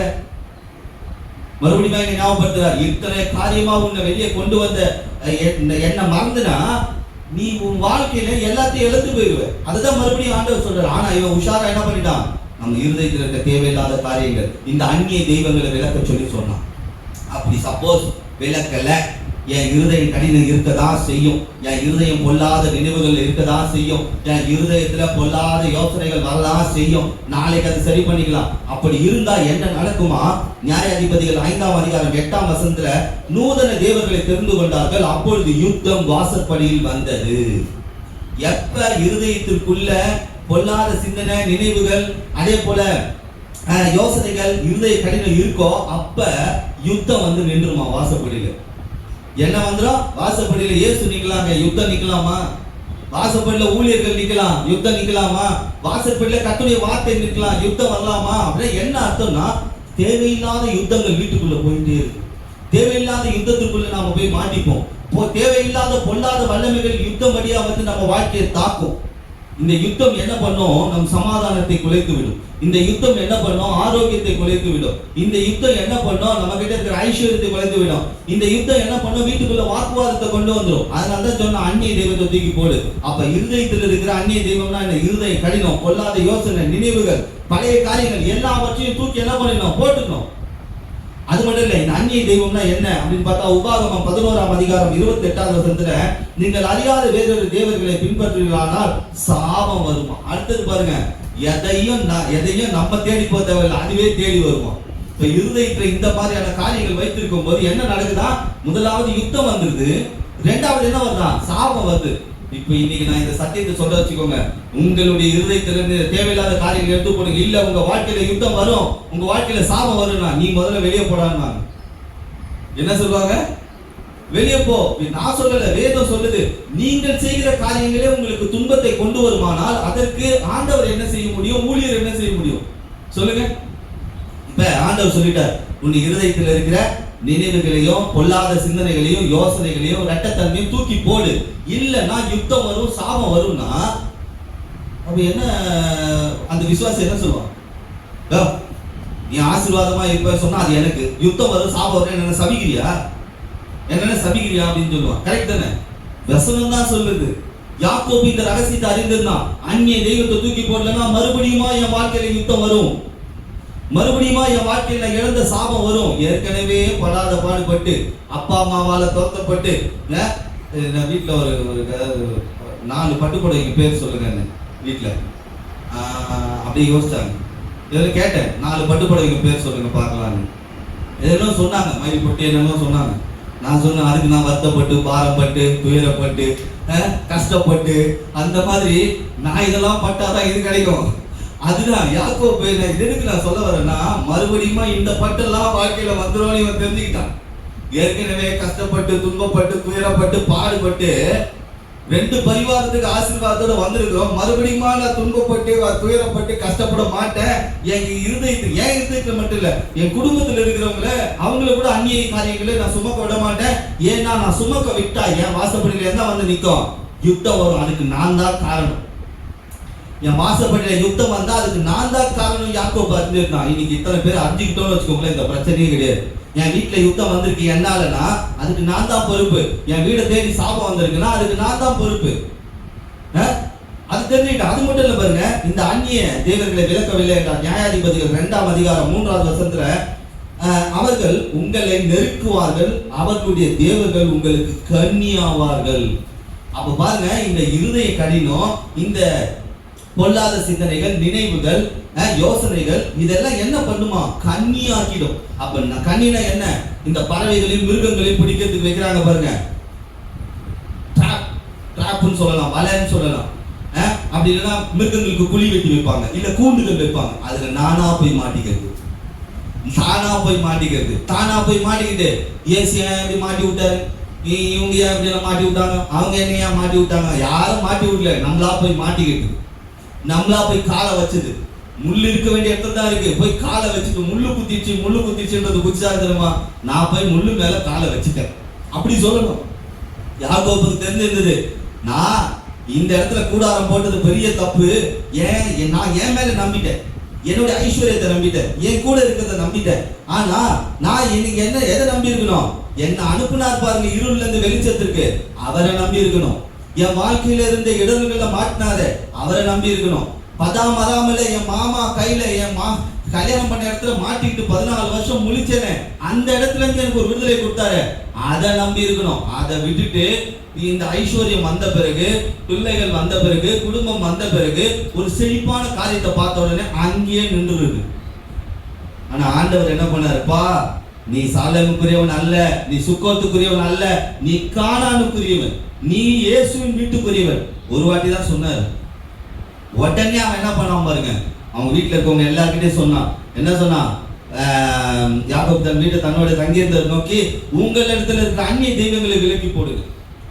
மறுபடியும் ஞாபகப்படுத்துறார், இத்தனை காரியமா உன்னை வெளியே கொண்டு வந்த என்ன மறந்துனா நீ உன் வாழ்க்கையில எல்லாத்தையும் இழந்து போயிடுவ. அதுதான் மறுபடியும் ஆண்டவர் சொல்றாரு. ஆனா இவன் உஷாரா என்ன பண்ணிட்டான், நம்ம இருதயத்தில் இருக்க தேவையில்லாத காரியங்கள், இந்த அந்நிய தெய்வங்களை விளக்க சொல்லி சொன்னான். அப்படி சப்போஸ் விளக்கல, என் இருதயம் கடினம் இருக்கதான் செய்யும், என் இருதயம் பொல்லாத நினைவுகள் இருக்கதான் செய்யும், என் இருதயத்துல பொல்லாத யோசனைகள் வரதான் செய்யும், நாளைக்கு அதை சரி பண்ணிக்கலாம். அப்படி இருந்தா என்ன நடக்குமா? நியாயாதிபதிகள் 5ஆம் அதிகாரம் 8ஆம் வசனத்துல, நூதன தேவர்களை தெரிந்து கொண்டார்கள், அப்பொழுது யுத்தம் வாசற்படியில் வந்தது. எப்ப இருதயத்திற்குள்ள பொல்லாத சிந்தனை நினைவுகள் அதே போல யோசனைகள் இருதய கடினம் இருக்கோ, அப்ப யுத்தம் வந்து நின்றுமா வாசப்படியில. என்ன வந்துடும், வாசப்படியில இயேசு நிக்கலாங்க, யுத்தம் நிக்கலாமா? வாசப்படியில ஊழியர்கள் நிக்கலாம், யுத்தம் நிக்கலாமா? வாசப்படியில கர்த்தருடைய வார்த்தை நிக்கலாம், யுத்தம் வரலாமா? அப்படின்னா என்ன அர்த்தம்னா, தேவையில்லாத யுத்தங்கள் வீட்டுக்குள்ள போயிட்டே இருக்கு. தேவையில்லாத யுத்தத்துக்குள்ள நாம போய் மாட்டிப்போம். தேவையில்லாத பொல்லாத வல்லமைகள் யுத்தம் வழியா வந்து நம்ம வாழ்க்கையை தாக்கும். இந்த யுத்தம் என்ன பண்ணும், நம் சமாதானத்தை குலைத்து விடும். இந்த யுத்தம் என்ன பண்ணும், ஆரோக்கியத்தை குலைத்து விடும். இந்த யுத்தம் என்ன பண்ணும், நம்ம கிட்ட இருக்கிற ஐஸ்வர்யத்தை குலைத்து விடும். இந்த யுத்தம் என்ன பண்ணும், வீட்டுக்குள்ள வாக்குவாதத்தை கொண்டு வந்துடும். அதனால தான் சொன்ன அந்நிய தெய்வத்தை தூக்கி போடு. அப்ப இருதயத்தில் இருக்கிற அந்நிய தெய்வம்னா இந்த இருதய கடினம், பொல்லாத யோசனை, நினைவுகள், பழைய காரியங்கள் எல்லாவற்றையும் தூக்கி என்ன பண்ணணும், போட்டுக்கணும். அது மட்டும் இல்ல, இந்த அந்நிய தெய்வம்னா என்ன அப்படின்னு பார்த்தா, உபாகமம் 11ஆம் அதிகாரம் 28ஆவது வசனத்துல, நீங்கள் அறியாத வேறொரு தேவர்களை பின்பற்றுவீர்களானால் சாபம் வருமா. அடுத்தது பாருங்க, எதையும் நம்ம தேடி போக தேவையில்லை, அதுவே தேடி வருவோம். இப்ப இருதயத்துல இந்த மாதிரியான காரியங்கள் வைத்திருக்கும் போது என்ன நடக்குதா, முதலாவது யுத்தம் வந்துருது, ரெண்டாவது என்ன வருதா, சாபம் வருது. இப்ப இன்னைக்கு நான் இந்த சத்தியத்தை சொல்ல வச்சுக்கோங்க, உங்களுடைய இருதயத்திலிருந்து தேவையில்லாத காரியங்கள் எடுத்து போடுங்க. இல்ல உங்க வாழ்க்கையில யுத்தம் வரும், உங்க வாழ்க்கையில சாபம் வரும்னா நீ முதல்ல வெளியே போடான்னு என்ன சொல்லுவாங்க, வெளியே போ. நான் சொல்லல, வேதம் சொல்லுது. நீங்கள் செய்கிற காரியங்களே உங்களுக்கு துன்பத்தை கொண்டு வருமானால் அதற்கு ஆண்டவர் என்ன செய்ய முடியும், ஊழியர் என்ன செய்ய முடியும் சொல்லுங்க. இப்ப ஆண்டவர் சொல்லிட்டார், உன் இருதயத்தில் இருக்கிற நினைவுகளையும் பொல்லாத சிந்தனைகளையும் யோசனைகளையும் இரட்டத்தன்மையும் தூக்கி போடு, இல்லைன்னா யுத்தம் வரும், சாபம் வரும்னா அப்ப என்ன, அந்த விசுவாசி என்ன சொல்லுவான், நீ ஆசீர்வாதமா இருப்ப சொன்னா அது எனக்கு, யுத்தம் வரும் சாபம் வரும் என்ன சபிக்கிறியா, என்னென்ன சபிக்கிறியா அப்படின்னு சொல்லுவான். கரெக்ட் தானே? வசனம் தான் சொல்லுது. யாக்கோபு இந்த ரகசியத்தை அறிந்திருந்தான். அந்நிய தெய்வத்தை தூக்கி போடலன்னா மறுபடியுமா என் வாழ்க்கையில யுத்தம் வரும், மறுபடியுமா என் வாழ்க்கையில இழந்த சாபம் வரும். ஏற்கனவே படாத பாடுபட்டு அப்பா அம்மாவால தோத்தப்பட்டு வீட்டுல ஒரு 4 பட்டுப்புடவைக்கு பேர் சொல்லுங்க வீட்டுல அப்படி யோசிச்சாங்க. இதில் கேட்டேன் 4 பட்டுப்புடவைக்கு பேர் சொல்லுங்க பார்க்கலான்னு. எதெல்லாம் சொன்னாங்க, மயில் பொட்டி என்னென்னோ சொன்னாங்க. நான் சொன்னேன் அதுக்கு நான் வருத்தப்பட்டு பாரப்பட்டு துயரப்பட்டு கஷ்டப்பட்டு அந்த மாதிரி நான் இதெல்லாம் பட்டாதான் இது கிடைக்கும். அதுதான் யாக்கோபு. இதற்கு நான் சொல்ல வரேன்னா மறுபடியுமா இந்த பட்டெல்லாம் வாழ்க்கையில வந்துடும் இவன் தெரிஞ்சுக்கிட்டான். ஏற்கனவே கஷ்டப்பட்டு துன்பப்பட்டு துயரப்பட்டு பாடுபட்டு 2 பரிவாரத்துக்கு ஆசீர்வாதத்தோட வந்திருக்கிறோம். மறுபடியுமா நான் துன்பப்பட்டு துயரப்பட்டு கஷ்டப்பட மாட்டேன். என் இருதயத்துக்கு மட்டும் இல்ல, என் குடும்பத்தில் இருக்கிறவங்கள அவங்கள கூட அந்நிய காரியங்களை நான் சுமக்க விட மாட்டேன். ஏன்னா நான் சுமக்க விட்டா என் வாசப்படியில என்ன வந்து நிற்கும், யுத்தம் வரும். அதுக்கு நான் தான் காரணம். என் வாசப்படியில யுத்தம் வந்தா அதுக்கு நான் தான் காரணம். யாக்கோபு அறிஞ்சிருந்தான். இன்னைக்கு இத்தனை பேர் அறிஞ்சுக்கிட்டோம்னு வச்சுக்கோங்களேன், இந்த பிரச்சனையே கிடையாது. என் வீட்டுல யுத்தம் வந்திருக்கு என்னாலனா அதுக்கு நான் தான் பொறுப்பு. என் வீட தேடி சாபம் வந்திருக்குன்னா அதுக்கு நான் தான் பொறுப்பு. அது தெரிஞ்சுக்கிட்ட. அது மட்டும் இல்ல பாருங்க, இந்த அந்நிய தேவர்களை விலக்கவில்லை என்றார். நியாயாதிபதிகள் 2ஆம் அதிகாரம் 3வது வசனத்துல அவர்கள் உங்களை நெருக்குவார்கள், அவர்களுடைய தேவர்கள் உங்களுக்கு கண்ணியாவார்கள். அப்ப பாருங்க, இந்த இருதய கடினம், இந்த பொல்லாத சிந்தனைகள், நினைவுகள், யோசனைகள் இதெல்லாம் என்ன பண்ணுமா, கண்ணியாக்கிடும். அப்ப கண்ணினா என்ன, இந்த பறவைகளையும் மிருகங்களையும் பிடிக்கிறதுக்கு வைக்கிறாங்க பாருங்க, ட்ராப்னு சொல்லலாம், வலைன்னு சொல்லலாம். அப்படி இல்லைன்னா மிருகங்களுக்கு குழி வெட்டி வைப்பாங்க, இல்ல கூண்டுகள் வைப்பாங்க. அதுல நானா போய் மாட்டிக்கிறது, தானா போய் மாட்டிக்கிறது. தானா போய் மாட்டிக்கிட்டு ஏசி எப்படி மாட்டி விட்டாரு, இவங்க ஏன் இப்படி மாட்டி விட்டாங்க, அவங்க என்ன ஏன் மாட்டி விட்டாங்க, யாரும் மாட்டி விடல, நம்மளா போய் மாட்டிக்கிட்டு, நம்மளா போய் காலை வச்சது. முள்ளு இருக்க வேண்டிய இடத்துல தான் இருக்கு, போய் காலை வச்சுட்டு முள்ளு குத்திச்சுன்றது குச்சியா தெரியுமா, நான் போய் முள்ளு மேல காலை வச்சுட்டேன் அப்படி சொல்லணும். யாக்கோபுக்கு தெரிஞ்சிருந்தது, நான் இந்த இடத்துல கூடாரம் போட்டது பெரிய தப்பு. நான் என் மேல நம்பிட்டேன், என்னுடைய ஐஸ்வர்யத்தை நம்பிட்டேன், என் கூட இருக்கிறத நம்பிட்டேன். ஆனா நான் இன்னைக்கு என்ன எதை நம்பி இருக்கணும், என்ன அனுப்புனார் பாருங்க இருள்ல இருந்து வெளிச்சத்திற்கு, அவரை நம்பி இருக்கணும். என் வாழ்க்கையில இருந்த இடர்கள மாட்டினாரு, அவரை நம்பி இருக்கணும். பதாமராமல என் மாமா கையில கல்யாணம் பண்ண இடத்துல மாட்டிக்கிட்டு 14 வருஷம் முழிச்சேனே, அந்த இடத்துல இருந்து எனக்கு ஒரு விடுதலை கொடுத்தாரு, அதை நம்பி இருக்கணும். அதை விட்டுட்டு இந்த ஐஸ்வர்யம் வந்த பிறகு, பிள்ளைகள் வந்த பிறகு, குடும்பம் வந்த பிறகு, ஒரு செழிப்பான காரியத்தை பார்த்த உடனே அங்கேயே நின்றுருக்கு. ஆனா ஆண்டவர் என்ன பண்ணாருப்பா, நீ சாலேமுக்குரியவன் அல்ல, நீ சுக்கோத்துக்குரியவன் அல்ல, நீ கானானுக்குரியவன், நீ இயேசுவின் வீட்டுக்குரியவன். ஒரு வாட்டி தான் சொன்னார். உடனே அவன் என்ன பண்ணான் பாருங்க, அவங்க வீட்டுல இருக்கவங்க எல்லார்கிட்டையும் சொன்னான். என்ன சொன்னான், யாக்கோபு தன் வீட்டை தன்னோட தங்கியிருந்ததை நோக்கி உங்கள் இடத்துல இருக்கிற அந்நிய தெய்வங்களை விலக்கி போடுங்க.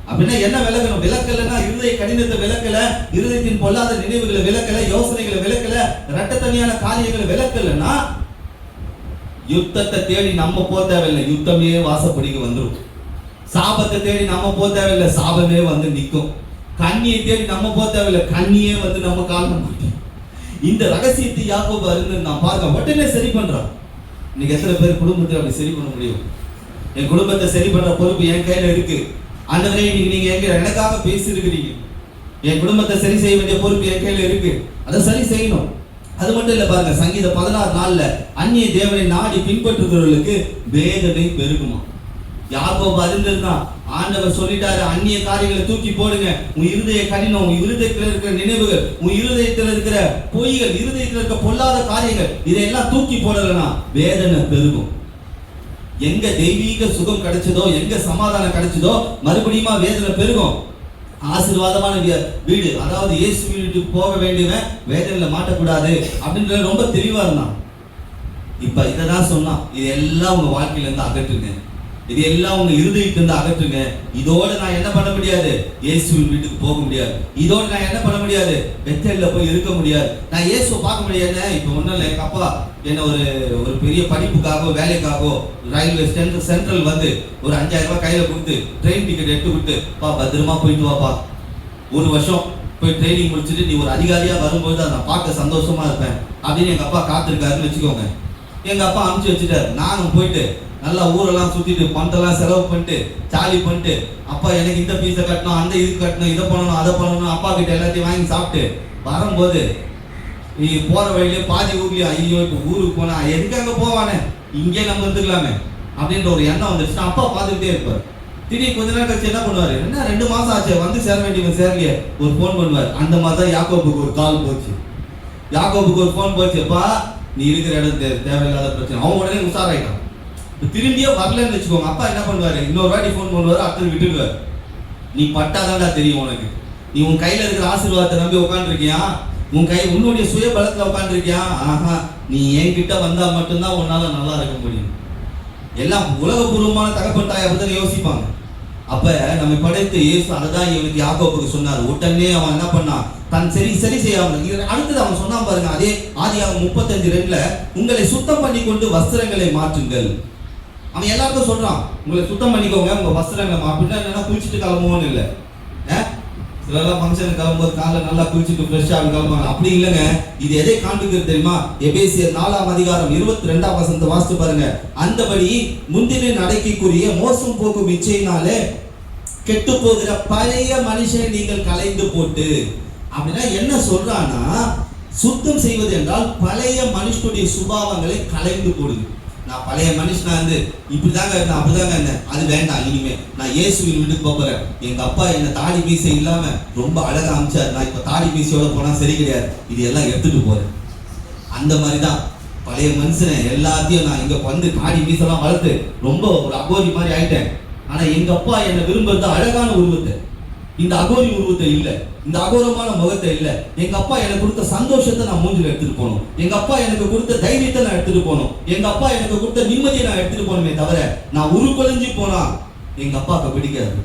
அப்படின்னா என்ன விலக்கணும், விலக்கலைன்னா இருதய கடினத்தை விலக்கல, இருதயத்தின் பொல்லாத நினைவுகளை விலக்கல, யோசனைகளை விலக்கல, இரட்டத்தனியான காரியங்களை விலக்கலைன்னா யுத்தத்தை தேடி நம்ம போக தேவையில்லை, யுத்தமே வாசப்படிக்கு வந்துடும். சாபத்தை தேடி நம்ம போக தேவையில்லை, சாபமே வந்து நிற்கும். கண்ணியை தேடி நம்ம போக தேவையில்லை, கண்ணியே வந்து நம்ம காரணம் மாட்டோம். இந்த ரகசியத்தை யாக்கோபு அறிந்து நான் பார்க்க உடனே சரி பண்றான். இன்னைக்கு எத்தனை பேர் குடும்பத்தை அப்படி சரி பண்ண முடியும்? என் குடும்பத்தை சரி பண்ற பொறுப்பு என் கையில இருக்கு. ஆண்டவரே இன்னைக்கு நீங்க எனக்காக பேசி இருக்கிறீங்க, என் குடும்பத்தை சரி செய்ய வேண்டிய பொறுப்பு என் கையில இருக்கு, அதை சரி செய்யணும். அது மட்டும் இல்ல பாருங்க, சங்கீதம் 16:4 அந்நிய தேவனை நாடி பின்பற்றுகிறவர்களுக்கு வேதனை பெருகுமா. யாக்கோபு அறிந்திருந்தான். ஆண்டவர் சொல்லிட்டாரு, அந்நிய காரியங்களை தூக்கி போடுங்க. உன் இருதய கடினம், உன் இருதயத்தில் இருக்கிற நினைவுகள், உன் இருதயத்தில் இருக்கிற பொய்கள், இருதயத்தில் இருக்கிற பொல்லாத காரியங்கள், இதையெல்லாம் தூக்கி போடலனா வேதனை பெருகும். எங்க தெய்வீக சுகம் கிடைச்சதோ, எங்க சமாதானம் கிடைச்சதோ மறுபடியுமா வேதனை பெருகும். ஆசீர்வாதமான வீடு, அதாவது இயேசு வீட்டுக்கு போக வேண்டியவன் வேதனையில மாட்டக்கூடாது அப்படின்ற ரொம்ப தெளிவா இருந்தான். இப்ப இததான் சொன்னான், இதெல்லாம் உங்க வாழ்க்கையில இருந்து அகற்றுங்க, இது எல்லாம் உங்க இருதயத்திலிருந்து அகற்றுங்க. இதோட நான் என்ன பண்ண முடியாது, இயேசுவின் வீட்டுக்கு போக முடியாது. இதோட நான் என்ன பண்ண முடியாது, பெத்தேல்ல போய் இருக்க முடியாது. நான் இயேசுவை பார்க்க முடியாது. இப்ப ஒண்ணும் இல்லை, எங்க அப்பா என்ன ஒரு பெரிய படிப்புக்காகவோ வேலைக்காகவோ ரயில்வே சென்ட்ரல் வந்து ஒரு 5000 ரூபாய் கையில கொடுத்து ட்ரெயின் டிக்கெட் எடுத்து கொடுத்து, பா பத்திரமா போயிட்டு வாப்பா, 1 வருஷம் போய் ட்ரைனிங் முடிச்சுட்டு நீ ஒரு அதிகாரியா வரும்போது அதை நான் பார்க்க சந்தோஷமா இருப்பேன் அப்படின்னு எங்க அப்பா காத்திருக்காருன்னு வச்சுக்கோங்க. எங்க அப்பா அனுப்பிச்சு வச்சுட்டாரு. நானும் போயிட்டு நல்லா ஊரெல்லாம் சுத்திட்டு பண்டெல்லாம் செலவு பண்ணிட்டு ஜாலி பண்ணிட்டு, அப்பா எனக்கு இந்த பீஸை கட்டணும், அந்த இது கட்டணும், இதை பண்ணணும், அதை பண்ணணும், அப்பா கிட்ட எல்லாத்தையும் வாங்கி சாப்பிட்டு வரும்போது போற வழியிலே பாதி ஊர்லயே ஐயோ இப்போ ஊருக்கு போனா எதுக்கு அங்க போவானே, இங்கே நம்ம இருந்துக்கலாமே அப்படின்ற ஒரு எண்ணம் வந்துருச்சுன்னா அப்பா பார்த்துக்கிட்டே இருப்பார். திடீர்னு கொஞ்ச நேரம் கழிச்சு என்ன பண்ணுவாரு, என்ன 2 மாசம் ஆச்சு வந்து சேர வேண்டியவன் சேரலையே, ஒரு ஃபோன் பண்ணுவார். அந்த மாதிரி தான் யாக்கோபுக்கு ஒரு கால் போச்சு. யாக்கோபுக்கு ஒரு ஃபோன் போச்சு, அப்பா நீ இருக்கிற இடம் தேவையில்லாத பிரச்சனை. அவன் உடனே உஷாராயிட்டான். திரும்பியே வரலன்னு வச்சுக்கோங்க, அப்பா என்ன பண்ணுவாரு, இன்னொரு வாட்டி ஃபோன் பண்ணுவாரு, அடுத்தது விட்டுடுவார். நீ பட்டாதான்டா தெரியும் உனக்கு, நீ உன் கையில இருக்கிற ஆசீர்வாதத்தை நம்பி உட்காந்துருக்கியா, உன்னுடைய சுய பலத்துல உட்காந்துருக்கியா, ஆஹா நீ என்கிட்ட வந்தா மட்டும்தான் உன்னால நல்லா இருக்க முடியும். எல்லாம் உலகபூர்வமான தகப்பன் தாய் அப்படிதான் யோசிப்பாங்க. அப்ப நம்ம படைத்து இயேசு அதுதான் இவனுக்கு யாக்கோபுக்கு சொன்னார். உடனே அவன் என்ன பண்ணான், தன் சரி செய்யாமல் அடுத்தது அவன் சொன்னான் பாருங்க, அதே ஆதியாகமம் 35:2 உங்களை சுத்தம் பண்ணி கொண்டு வஸ்திரங்களை மாற்றுங்கள். அவன் எல்லாருக்கும் சொல்றான், உங்களை சுத்தம் பண்ணிக்கோங்க, உங்க வஸ்திரங்களை அப்படின்னா என்னன்னா குளிச்சுட்டு கிளம்புவோன்னு இல்லை. சிலர்லாம் ஃபங்க்ஷனுக்கு கிளம்பும்போது காலை நல்லா குளிச்சுட்டு ஃப்ரெஷ்ஷாக கிளம்புவாங்க. அப்படி இல்லைங்க. இது எதை காண்பிக்கிறது தெரியுமா? எபேசியர் 4:22 வாசித்து பாருங்க. அந்தபடி முந்தின நடைக்குரிய மோசம் போக்கும் இச்சையினாலே கெட்டு போகிற பழைய மனுஷனை நீங்கள் களைந்து போட்டு. அப்படின்னா என்ன சொல்றான்னா, சுத்தம் செய்வது என்றால் பழைய மனுஷனுடைய சுபாவங்களை களைந்து போடுது. நான் பழைய மனுஷனா இருந்து இப்படிதாங்க இருந்தேன், அப்படிதாங்க இருந்தேன், அது வேண்டாம், இனிமே நான் இயேசுவின் வீட்டுக்கு போறேன். எங்க அப்பா என்ன தாடி மீசை இல்லாம ரொம்ப அழகா அமிச்சார், நான் இப்ப தாடி மீசையோட போனா சரி கிடையாது, இது எல்லாம் எடுத்துட்டு போறேன். அந்த மாதிரிதான் பழைய மனுஷனை எல்லாத்தையும் நான் இங்க வந்து தாடி மீசெல்லாம் வளர்த்து ரொம்ப ஒரு அகோரி மாதிரி ஆயிட்டேன். ஆனா எங்க அப்பா என்ன விரும்புறது அழகான உருவத்தை, இந்த அகோரி உருவத்தை இல்ல, இந்த அகோரமான முகத்தை இல்ல. எங்க அப்பா எனக்கு கொடுத்த சந்தோஷத்தை நான் மூஞ்சில எடுத்துட்டு போகணும், எங்க அப்பா எனக்கு கொடுத்த தைரியத்தை நான் எடுத்துட்டு போகணும், எங்க அப்பா எனக்கு கொடுத்த நிம்மதியை நான் எடுத்துட்டு போகணுமே தவிர நான் உருக்குலைஞ்சு போனா எங்க அப்பாவுக்கு பிடிக்காது.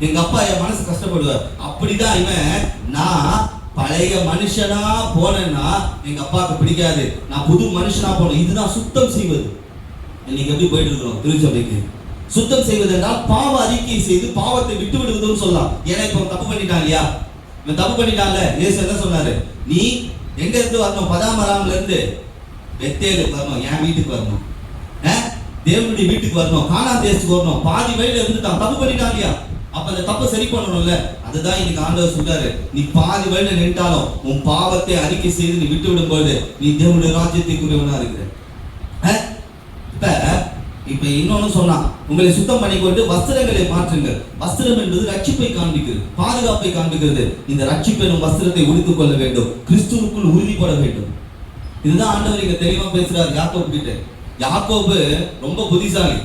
எங்க அப்பா என் மனசு கஷ்டப்படுவார். அப்படிதான் இவன், நான் பழைய மனுஷனா போனேன்னா எங்க அப்பாவுக்கு பிடிக்காது, நான் புது மனுஷனா போனேன். இதுதான் சுத்தம் செய்வது. இன்னைக்கு எப்படி போயிட்டு இருக்கிறோம் திருச்சபைக்கு? சுத்தம் செய்வது என்றால் பாவ அறிக்கை செய்து பாவத்தை விட்டு விடுவதுன்னு சொல்லலாம். ஏன்னா இப்ப தப்பு பண்ணிட்டான் இல்லையா, இவன் தப்பு பண்ணிட்டான்ல. இயேசு என்ன சொன்னாரு, நீ எங்க இருந்து வரணும், பதாமராம்ல இருந்து பெத்தேலுக்கு வரணும், என் வீட்டுக்கு வரணும், தேவனுடைய வீட்டுக்கு வரணும், கானான் தேசத்துக்கு வரணும். பாதி வழியில இருந்துட்டான், தப்பு பண்ணிட்டான் இல்லையா? அப்ப அந்த தப்பை சரி பண்ணணும்ல. அதுதான் இன்னைக்கு ஆண்டவர் சொல்றாரு, நீ பாதி வழியில நின்றாலும் உன் பாவத்தை அறிக்கை செய்து நீ விட்டு விடும் போது நீ தேவனுடைய ராஜ்யத்துக்குரியவனா இருக்கிற. இப்ப இன்னொன்னு சொன்னா, உங்களை சுத்தம் பண்ணிக்கொண்டு வஸ்திரங்களை மாற்றுங்கள். வஸ்திரம் என்பது ரட்சிப்பை காண்பிக்கிறது, பாதுகாப்பை காண்பிக்கிறது. இந்த ரட்சிப்பெனும் வஸ்திரத்தை உடுத்திக் கொள்ள வேண்டும், கிறிஸ்துவுக்குள் உறுதிப்பட வேண்டும். இதுதான் ஆண்டவர் இங்க தெளிவா பேசுறாரு யாக்கோபு கிட்ட. யாக்கோபு ரொம்ப புத்திசாலி.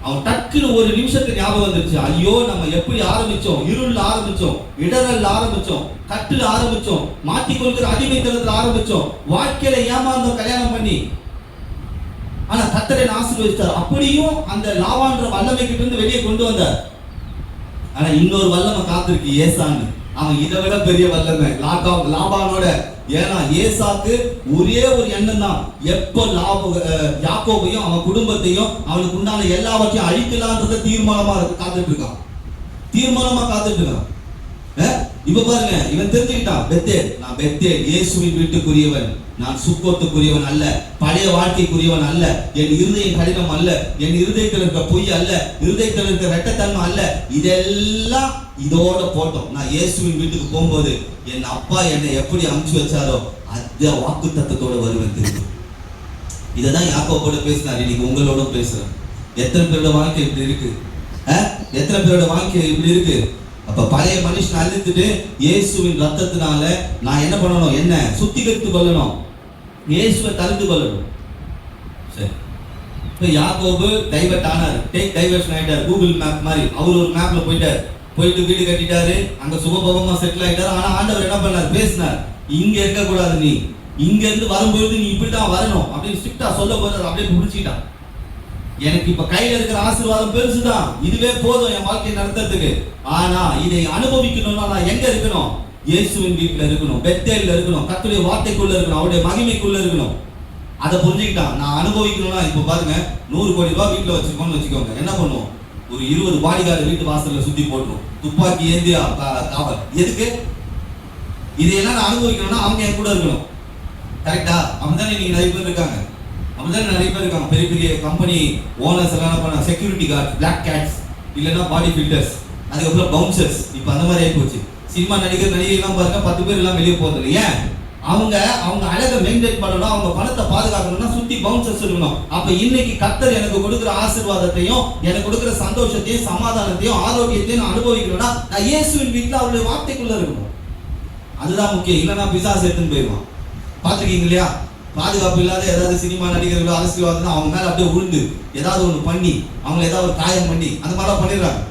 அவன் டக்குன்னு ஒரு நிமிஷத்துக்கு ஞாபகம் வந்துருச்சு, ஐயோ நம்ம எப்படி ஆரம்பிச்சோம், இருள்ல ஆரம்பிச்சோம், இடரல்ல ஆரம்பிச்சோம், கட்டுல ஆரம்பிச்சோம், மாட்டிக்கொள்கிற அடிமைத்தனத்துல ஆரம்பிச்சோம், வாழ்க்கையில ஏமாந்தோம் கல்யாணம் பண்ணி. ஆனா கர்த்தரை ஆசீர்வதித்தார். அப்படியும் அந்த லாவான்ற வல்லமை கிட்ட இருந்து வெளியே கொண்டு வந்தார். ஆனா இன்னொரு வல்லமை காத்திருக்கு, ஏசான்னு. அவன் இதை விட பெரிய வல்லமை லாபானோட. ஏன்னா ஏசாக்கு ஒரே ஒரு எண்ணம் தான், எப்போ யாக்கோபையும் அவன் குடும்பத்தையும் அவனுக்கு உண்டான எல்லாவற்றையும் அழிக்கலான்றத தீர்மானமா காத்துட்டு இருக்கான், தீர்மானமா காத்துட்டு இருக்கான். இப்ப பாருங்க, இவன் தெரிஞ்சுக்கிட்டான், பெத்தேல், நான் பெத்தேல் இயேசுவின் வீட்டுக்குரியவன், நான் சுக்கோத்துக்குரியவன் அல்ல, பழைய வாழ்க்கைக்குரியவன் அல்ல, என் இருதயம் கடினம் அல்ல, என் இருதயத்தில் இருக்க பொய் அல்ல, இருதயத்தில் இருக்க ரெட்டத்தன்மை அல்ல, இதெல்லாம் இதோட போட்டோம். நான் இயேசுவின் வீட்டுக்கு போகும்போது என் அப்பா என்னை எப்படி அனுப்பிச்சு வச்சாரோ அந்த வாக்கு தத்தத்தோட வருவேன் திரும்ப. இதைதான் யாக்கோபோட பேசினார். இன்னைக்கு உங்களோட பேசுறேன். எத்தனை பேரோட வாழ்க்கை இப்படி இருக்கு? எத்தனை பேரோட வாழ்க்கை இப்படி இருக்கு? அப்ப பழைய மனுஷன் அழித்துட்டு இயேசுவின் ரத்தத்தினால நான் என்ன பண்ணணும், என்ன சுத்திகரித்து கொள்ளணும், இயேசுவை தரிந்து கொள்ளணும். சரி, இப்ப யாக்கோபு டைவர்ட் ஆனார், டைவர்ஷன் ஆயிட்டார். கூகுள் மேப் மாதிரி அவர் ஒரு மேப்ல போயிட்டு வீடு கட்டிட்டாரு, அங்க சுகபோகமா செட்டில் ஆயிட்டாரு. ஆனா ஆண்டவர் என்ன பண்ணார், பேசினார், இங்க இருக்க கூடாது, நீ இங்க இருந்து வரும்போது நீ இப்படிதான் வரணும் அப்படின்னு ஸ்ட்ரிக்டா சொல்ல போது அப்படியே பிடிச்சிட்டான். எனக்கு இப்ப கையில இருக்கிற ஆசீர்வாதம் பெருசுதான், இதுவே போதும் என் வாழ்க்கையை நடத்துறதுக்கு. ஆனா இதை அனுபவிக்கணும்னா நான் எங்க இருக்கணும், இயேசுவின் வீட்டுல இருக்கணும், பெத்தேல்ல இருக்கணும், கர்த்தருடைய வார்த்தைக்குள்ள இருக்கணும், அவருடைய மகிமைக்குள்ள இருக்கணும். அதை புரிஞ்சுக்கிட்டான். நான் அனுபவிக்கணும்னா இப்ப பாருங்க, 100 கோடி ரூபாய் வீட்டுல வச்சிருக்கோம்னு வச்சுக்கோங்க, என்ன பண்ணுவோம், ஒரு 20 பாடிகார்டு வீட்டு வாசல்ல சுத்தி போட்டுரும், துப்பாக்கி ஏந்தி காவல். எதுக்கு? இதையெல்லாம் நான் அனுபவிக்கணும்னா அவங்க என் கூட இருக்கணும். கரெக்டா? அப்படிதான் இன்னைக்கு நிறைய பேர் இருக்காங்க. அப்படிதான் நிறைய பேர் இருக்காங்க. பெரிய பெரிய கம்பெனி ஓனர்ஸ் எல்லாம் என்ன பண்ண, செக்யூரிட்டி கார்டு, பிளாக் கேட்ஸ், இல்லைன்னா பாடி ஃபில்டர்ஸ், அதுக்கப்புறம் பவுன்சர்ஸ். இப்போ அந்த மாதிரி ஆகி போச்சு. சினிமா நடிகர்லாம் பாருங்க 10 பேர் எல்லாம் வெளியே போகிறது. ஏன்? அவங்க அழகை மெயின்டைன் பண்ணணும், அவங்க பணத்தை பாதுகாக்கணும்னா சுத்தி பவுன்சர்ஸ் இருக்கணும். அப்ப இன்னைக்கு கர்த்தர் எனக்கு கொடுக்குற ஆசீர்வாதத்தையும், எனக்கு கொடுக்குற சந்தோஷத்தையும், சமாதானத்தையும், ஆரோக்கியத்தையும் நான் அனுபவிக்கணும்னா நான் இயேசுவின் வீட்டில் அவருடைய வார்த்தைக்குள்ள இருக்கணும். அதுதான் முக்கியம். இல்லைன்னா பிசாசு எடுத்துன்னு போயிடுவான். பார்த்துருக்கீங்க இல்லையா? பாதுகாப்பு இல்லாத ஏதாவது சினிமா நடிகர்களோ அரசியல்வாதம் அவங்க மேல அப்படியே உழுந்து ஏதாவது ஒன்று பண்ணி அவங்களை ஏதாவது ஒரு காயம் பண்ணி அந்த மாதிரிலாம் பண்ணிடுறாங்க.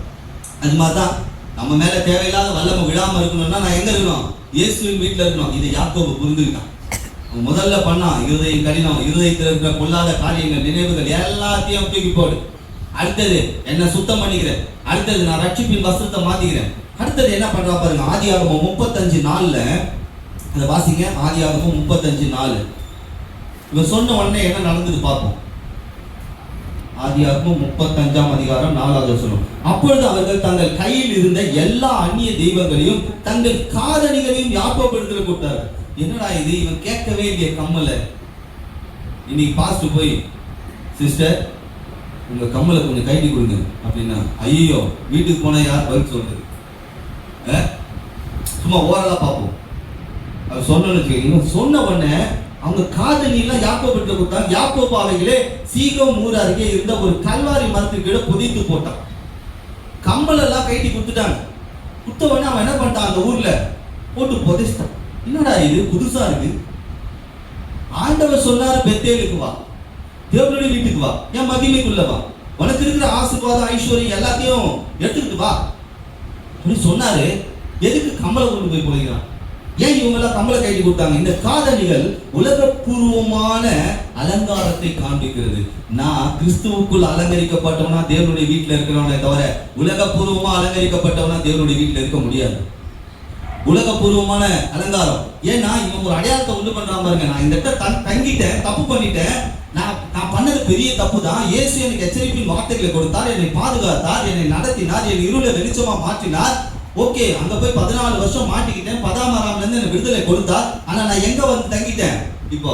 அது மாதிரிதான் நம்ம மேல தேவையில்லாத வல்லமை விழாம இருக்கணும்னா நான் எங்க இருக்கணும்? இயேசுவின் வீட்டில் இருக்கணும். இதை யாக்கோபு புரிந்துக்கிட்டான். அவன் முதல்ல பண்ணான், இருதயம் கடினம், இருதயத்தில் இருக்கிற பொல்லாத காரியங்கள், நினைவுகள் எல்லாத்தையும் தூக்கி போடு. அடுத்தது என்ன சுத்தம் பண்ணிக்கிறேன். அடுத்தது நான் ரட்சிப்பின் வஸ்திரத்தை மாத்திக்கிறேன். அடுத்தது என்ன பண்றா பாருங்க. ஆதியாகமம் 35:4 அதை வாசிங்க. ஆதியாகமம் 35:4 இவன் சொன்ன உடனே என்ன நடந்தது பார்ப்போம். ஆதியாகமம் 35:4 வசனம். அப்பொழுது அவர்கள் தங்கள் கையில் இருந்த எல்லா அந்நிய தெய்வங்களையும் தங்கள் காதணிகளையும் யாக்கோபுக்கு கொடுத்தார். என்னடா இது, இவன் கேட்கவே இல்லையே கம்மல. இன்னைக்கு பாஸ்ட் போய், சிஸ்டர் உங்க கம்மலை கொஞ்சம் கைட்டி கொடுங்க அப்படின்னா, ஐயோ வீட்டுக்கு போனா யார் பதில் சொல்றது? சும்மா ஓரலா பார்ப்போம். அவர் சொன்னு இவன் சொன்ன உடனே அவங்க காதணிலாம் யாக்கோபுக்கு கொடுத்தாங்க. யாக்கோபு அவைகளே சீகம் ஊர் அருகே இருந்த ஒரு கல்வாரி மரத்துக்கு புதைத்து போட்டான். கம்பல் எல்லாம் கைட்டி கொடுத்துட்டாங்க. குத்த உடனே அவன் என்ன பண்ணிட்டான், அந்த ஊர்ல போட்டு புதைச்சிட்டான். என்னடா இது புதுசா இருக்கு. ஆண்டவர் சொன்னாரு, பெத்தேலுக்கு வா, தேவனுடைய வீட்டுக்கு வா, என் மகிமைக்குள்ள வா, உனக்கு இருக்கிற ஆசீர்வாதம் ஐஸ்வர்யம் எல்லாத்தையும் எடுத்துக்கிட்டு வா அப்படின்னு சொன்னாரு. எதுக்கு கம்பளை கொண்டு போய் போகிறான்? ஏன் இவங்க எல்லாம் கம்பளை கைட்டி கொடுத்தாங்க? இந்த காதணிகள் உலகப்பூர்வமான அலங்காரத்தை காண்பிக்கிறது. நான் கிறிஸ்துவுக்குள் அலங்கரிக்கப்பட்டவனா தேவனுடைய வீட்டில் இருக்கிறவனே தவிர உலகப்பூர்வமா அலங்கரிக்கப்பட்டவனா தேவனுடைய வீட்டில் இருக்க முடியாது. உலகப்பூர்வமான அலங்காரம். ஏன்னா இவன் ஒரு அடையாளத்தை உண்டு பண்றான் பாருங்க. நான் இந்த இடத்த தங்கிட்டேன், தப்பு பண்ணிட்டேன், நான் பண்ணது பெரிய தப்பு தான். இயேசு எனக்கு எச்சரிப்பின் வார்த்தைகளை கொடுத்தார், என்னை பாதுகாத்தார், என்னை நடத்தினார், என் இருளை வெளிச்சமா மாற்றினார். ஓகே, அங்க போய் 14 வருஷம் மாட்டிக்கிட்டேன், 10ஆம் இருந்து எனக்கு விடுதலை கொடுத்தார். ஆனா நான் எங்க வந்து தங்கிட்டேன்? இப்போ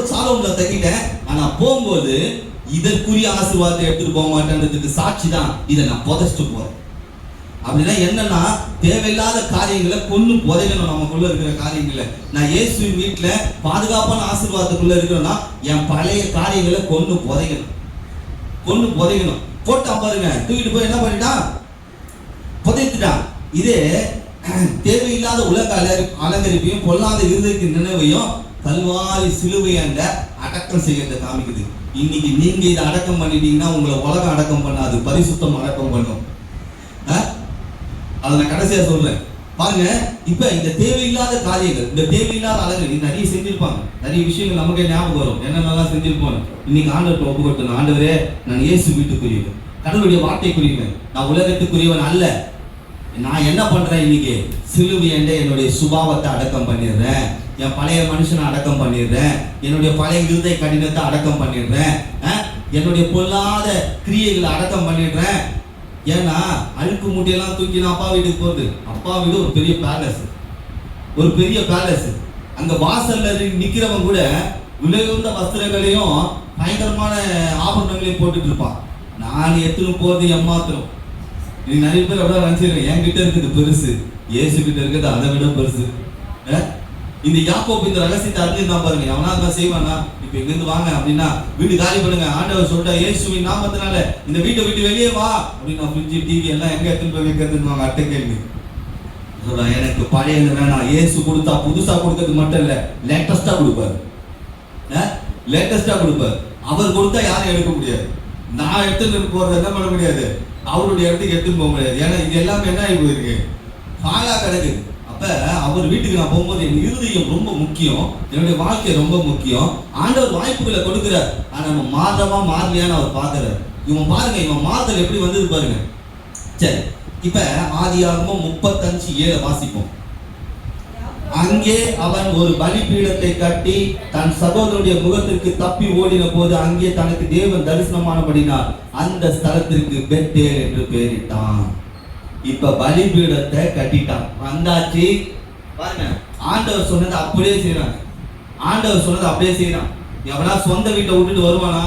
சாலோம்ல தங்கிட்டேன். ஆனா போகும்போது இதற்குரிய ஆசீர்வாதத்தை எடுத்துட்டு போக மாட்டேன்றதுக்கு சாட்சி தான் இதை நான் புதைச்சிட்டு போறேன். அப்படின்னா என்னன்னா, தேவையில்லாத காரியங்களை கொன்னு புதைக்கணும். நமக்குள்ள இருக்கிற காரியங்களை நான் இயேசுவின் வீட்டுல பாதுகாப்பான ஆசீர்வாதத்துக்குள்ள இருக்கிறேன்னா என் பழைய காரியங்களை கொன்னு புதைக்கணும். போட்டா பாருங்க, தூக்கிட்டு போய் என்ன பண்ணிட்டான், புதைத்துட்டான். இதே தேவையில்லாத உலக அலங்கரிப்பையும் பொல்லாத இருதயத்தின் நினைவையும் கல்வாரி சிலுவையாண்ட அடக்கம் செய்யறத காமிக்குது. இன்னைக்கு நீங்க இதை அடக்கம் பண்ணிட்டீங்கன்னா உங்களை உலகம் அடக்கம் பண்ணாது, பரிசுத்தம் அடக்கம் பண்ணும். அதை நான் கடைசியா சொல்றேன் பாருங்க. இப்ப இந்த தேவையில்லாத காரியங்கள், இந்த தேவையில்லாத அலங்கரி நிறைய செஞ்சிருப்பாங்க. நிறைய விஷயங்கள் நமக்கே ஞாபகம் வரும், என்னென்னலாம் செஞ்சிருப்போம். இன்னைக்கு ஆண்டவர்கிட்ட ஒப்பு கொடுத்தணும். ஆண்டவரே, நான் இயேசு வீட்டுக்குரியவன், கடவுளுடைய வார்த்தைக்குரியவன், நான் உலகத்துக்குரியவன் அல்ல. நான் என்ன பண்றேன், இன்னைக்கு சிலுவையண்ட என்னுடைய சுபாவத்தை அடக்கம் பண்ணிடுறேன், என் பழைய மனுஷனை அடக்கம் பண்ணிடுறேன், என்னுடைய பழைய இருதய கடினத்தை அடக்கம் பண்ணிடுறேன், என்னுடைய பொல்லாத கிரியைகளை அடக்கம் பண்ணிடுறேன். ஏன்னா அழுக்கு மூட்டையெல்லாம் தூக்கி நான் அப்பா வீட்டுக்கு போகுது. அப்பா வீடு ஒரு பெரிய பேலஸ். அங்க வாசல்ல நிக்கிறவன் கூட விலையுந்த வஸ்திரங்களையும் பயங்கரமான ஆபரணங்களையும் போட்டுட்டு இருப்பான். நான் எடுத்துன்னு போறது ஏமாத்திரம். இது நிறைய பேர் அப்படியே நினைச்சிருக்கேன், என்கிட்ட இருக்குது பெருசு, இயேசு கிட்ட இருக்கிறது அதை விட பெருசு. இந்த யாக்கோபு இந்த ரகசியத்தை அறிஞ்சிருந்தான் பாருங்க. அவனா தான் செய்வானா, இப்ப இங்கிருந்து வாங்க அப்படின்னா வீடு காலி பண்ணுங்க, ஆண்டவர் சொல்லிட்டா இயேசுவின் நாமத்தினால இந்த வீட்டை விட்டு வெளியே வா அப்படின்னு ஃப்ரிட்ஜ் டிவி எல்லாம் எங்க எடுத்துட்டு போய் வைக்கிறதுன்னு அட்டை கேள்வி சொல்றான். எனக்கு பழையது வேணாம், இயேசு கொடுத்தா புதுசா கொடுக்கறது மட்டும் இல்ல, லேட்டஸ்டா கொடுப்பாரு. அவர் கொடுத்தா யாரும் எடுக்க முடியாது. நான் எடுத்துட்டு போறது என்ன பண்ண முடியாது, அவருடைய இடத்துக்கு எடுத்துட்டு போக முடியாது. ஏன்னா இது எல்லாமே என்ன ஆகி போயிருக்கு, பாலா கிடக்குது. அப்ப அவர் வீட்டுக்கு நான் போகும்போது என் இருதயம் ரொம்ப முக்கியம், என்னுடைய வாழ்க்கை ரொம்ப முக்கியம். ஆண்டவர் வாய்ப்புகளை கொடுக்கிறார், ஆனா நம்ம மாறவா மாறலையான்னு அவர் பார்க்கிறார். இவன் பாருங்க, இவன் மாறுதல் எப்படி வந்தது பாருங்க. சரி, இப்ப ஆதியாகமம் 35:7 வாசிப்போம். அங்கே அவன் ஒரு பலிபீடத்தை கட்டி தன் சகோதரனுடைய முகத்திற்கு தப்பி ஓடின போது அங்கே தனக்கு தேவன் தரிசனமானபடினால் அந்த ஸ்தலத்திற்கு பெத்தேல் என்று பெயரிட்டான். இப்ப பலிபீடத்தை கட்டிட்டான், வந்தாச்சு பாருங்க. ஆண்டவர் சொன்னதை அப்படியே செய்யறான். எவனா சொந்த வீட்டை விட்டுட்டு வருவானா?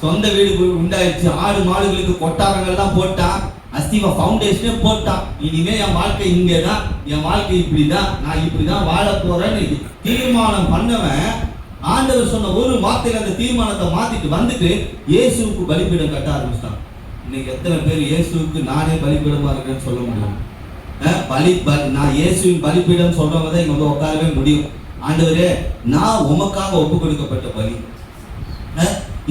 சொந்த வீடு உண்டாயிடுச்சு, ஆடு மாடுகளுக்கு கொட்டாரங்கள்லாம் போட்டான், அஸ்திவா ஃபவுண்டேஷனே போட்டான். இனிமே என் வாழ்க்கை இங்கேதான், என் வாழ்க்கை இப்படிதான், நான் இப்படிதான் வாழ போறேன்னு தீர்மானம் பண்ணவன் ஆண்டவர் சொன்ன ஒரு வார்த்தையில அந்த தீர்மானத்தை மாத்திட்டு வந்துட்டு இயேசுவுக்கு பலிபீடம் கட்ட ஆரம்பிச்சிட்டான். இன்னைக்கு எத்தனை பேர் இயேசுவுக்கு நானே பலிபீடமா இருக்கேன்னு சொல்ல முடியும்? நான் இயேசுவின் பலிபீடம் சொல்றவங்க தான் இங்க வந்து உட்காரவே முடியும். ஆண்டவரே, நான் உமக்காக ஒப்பு கொடுக்கப்பட்ட பலி.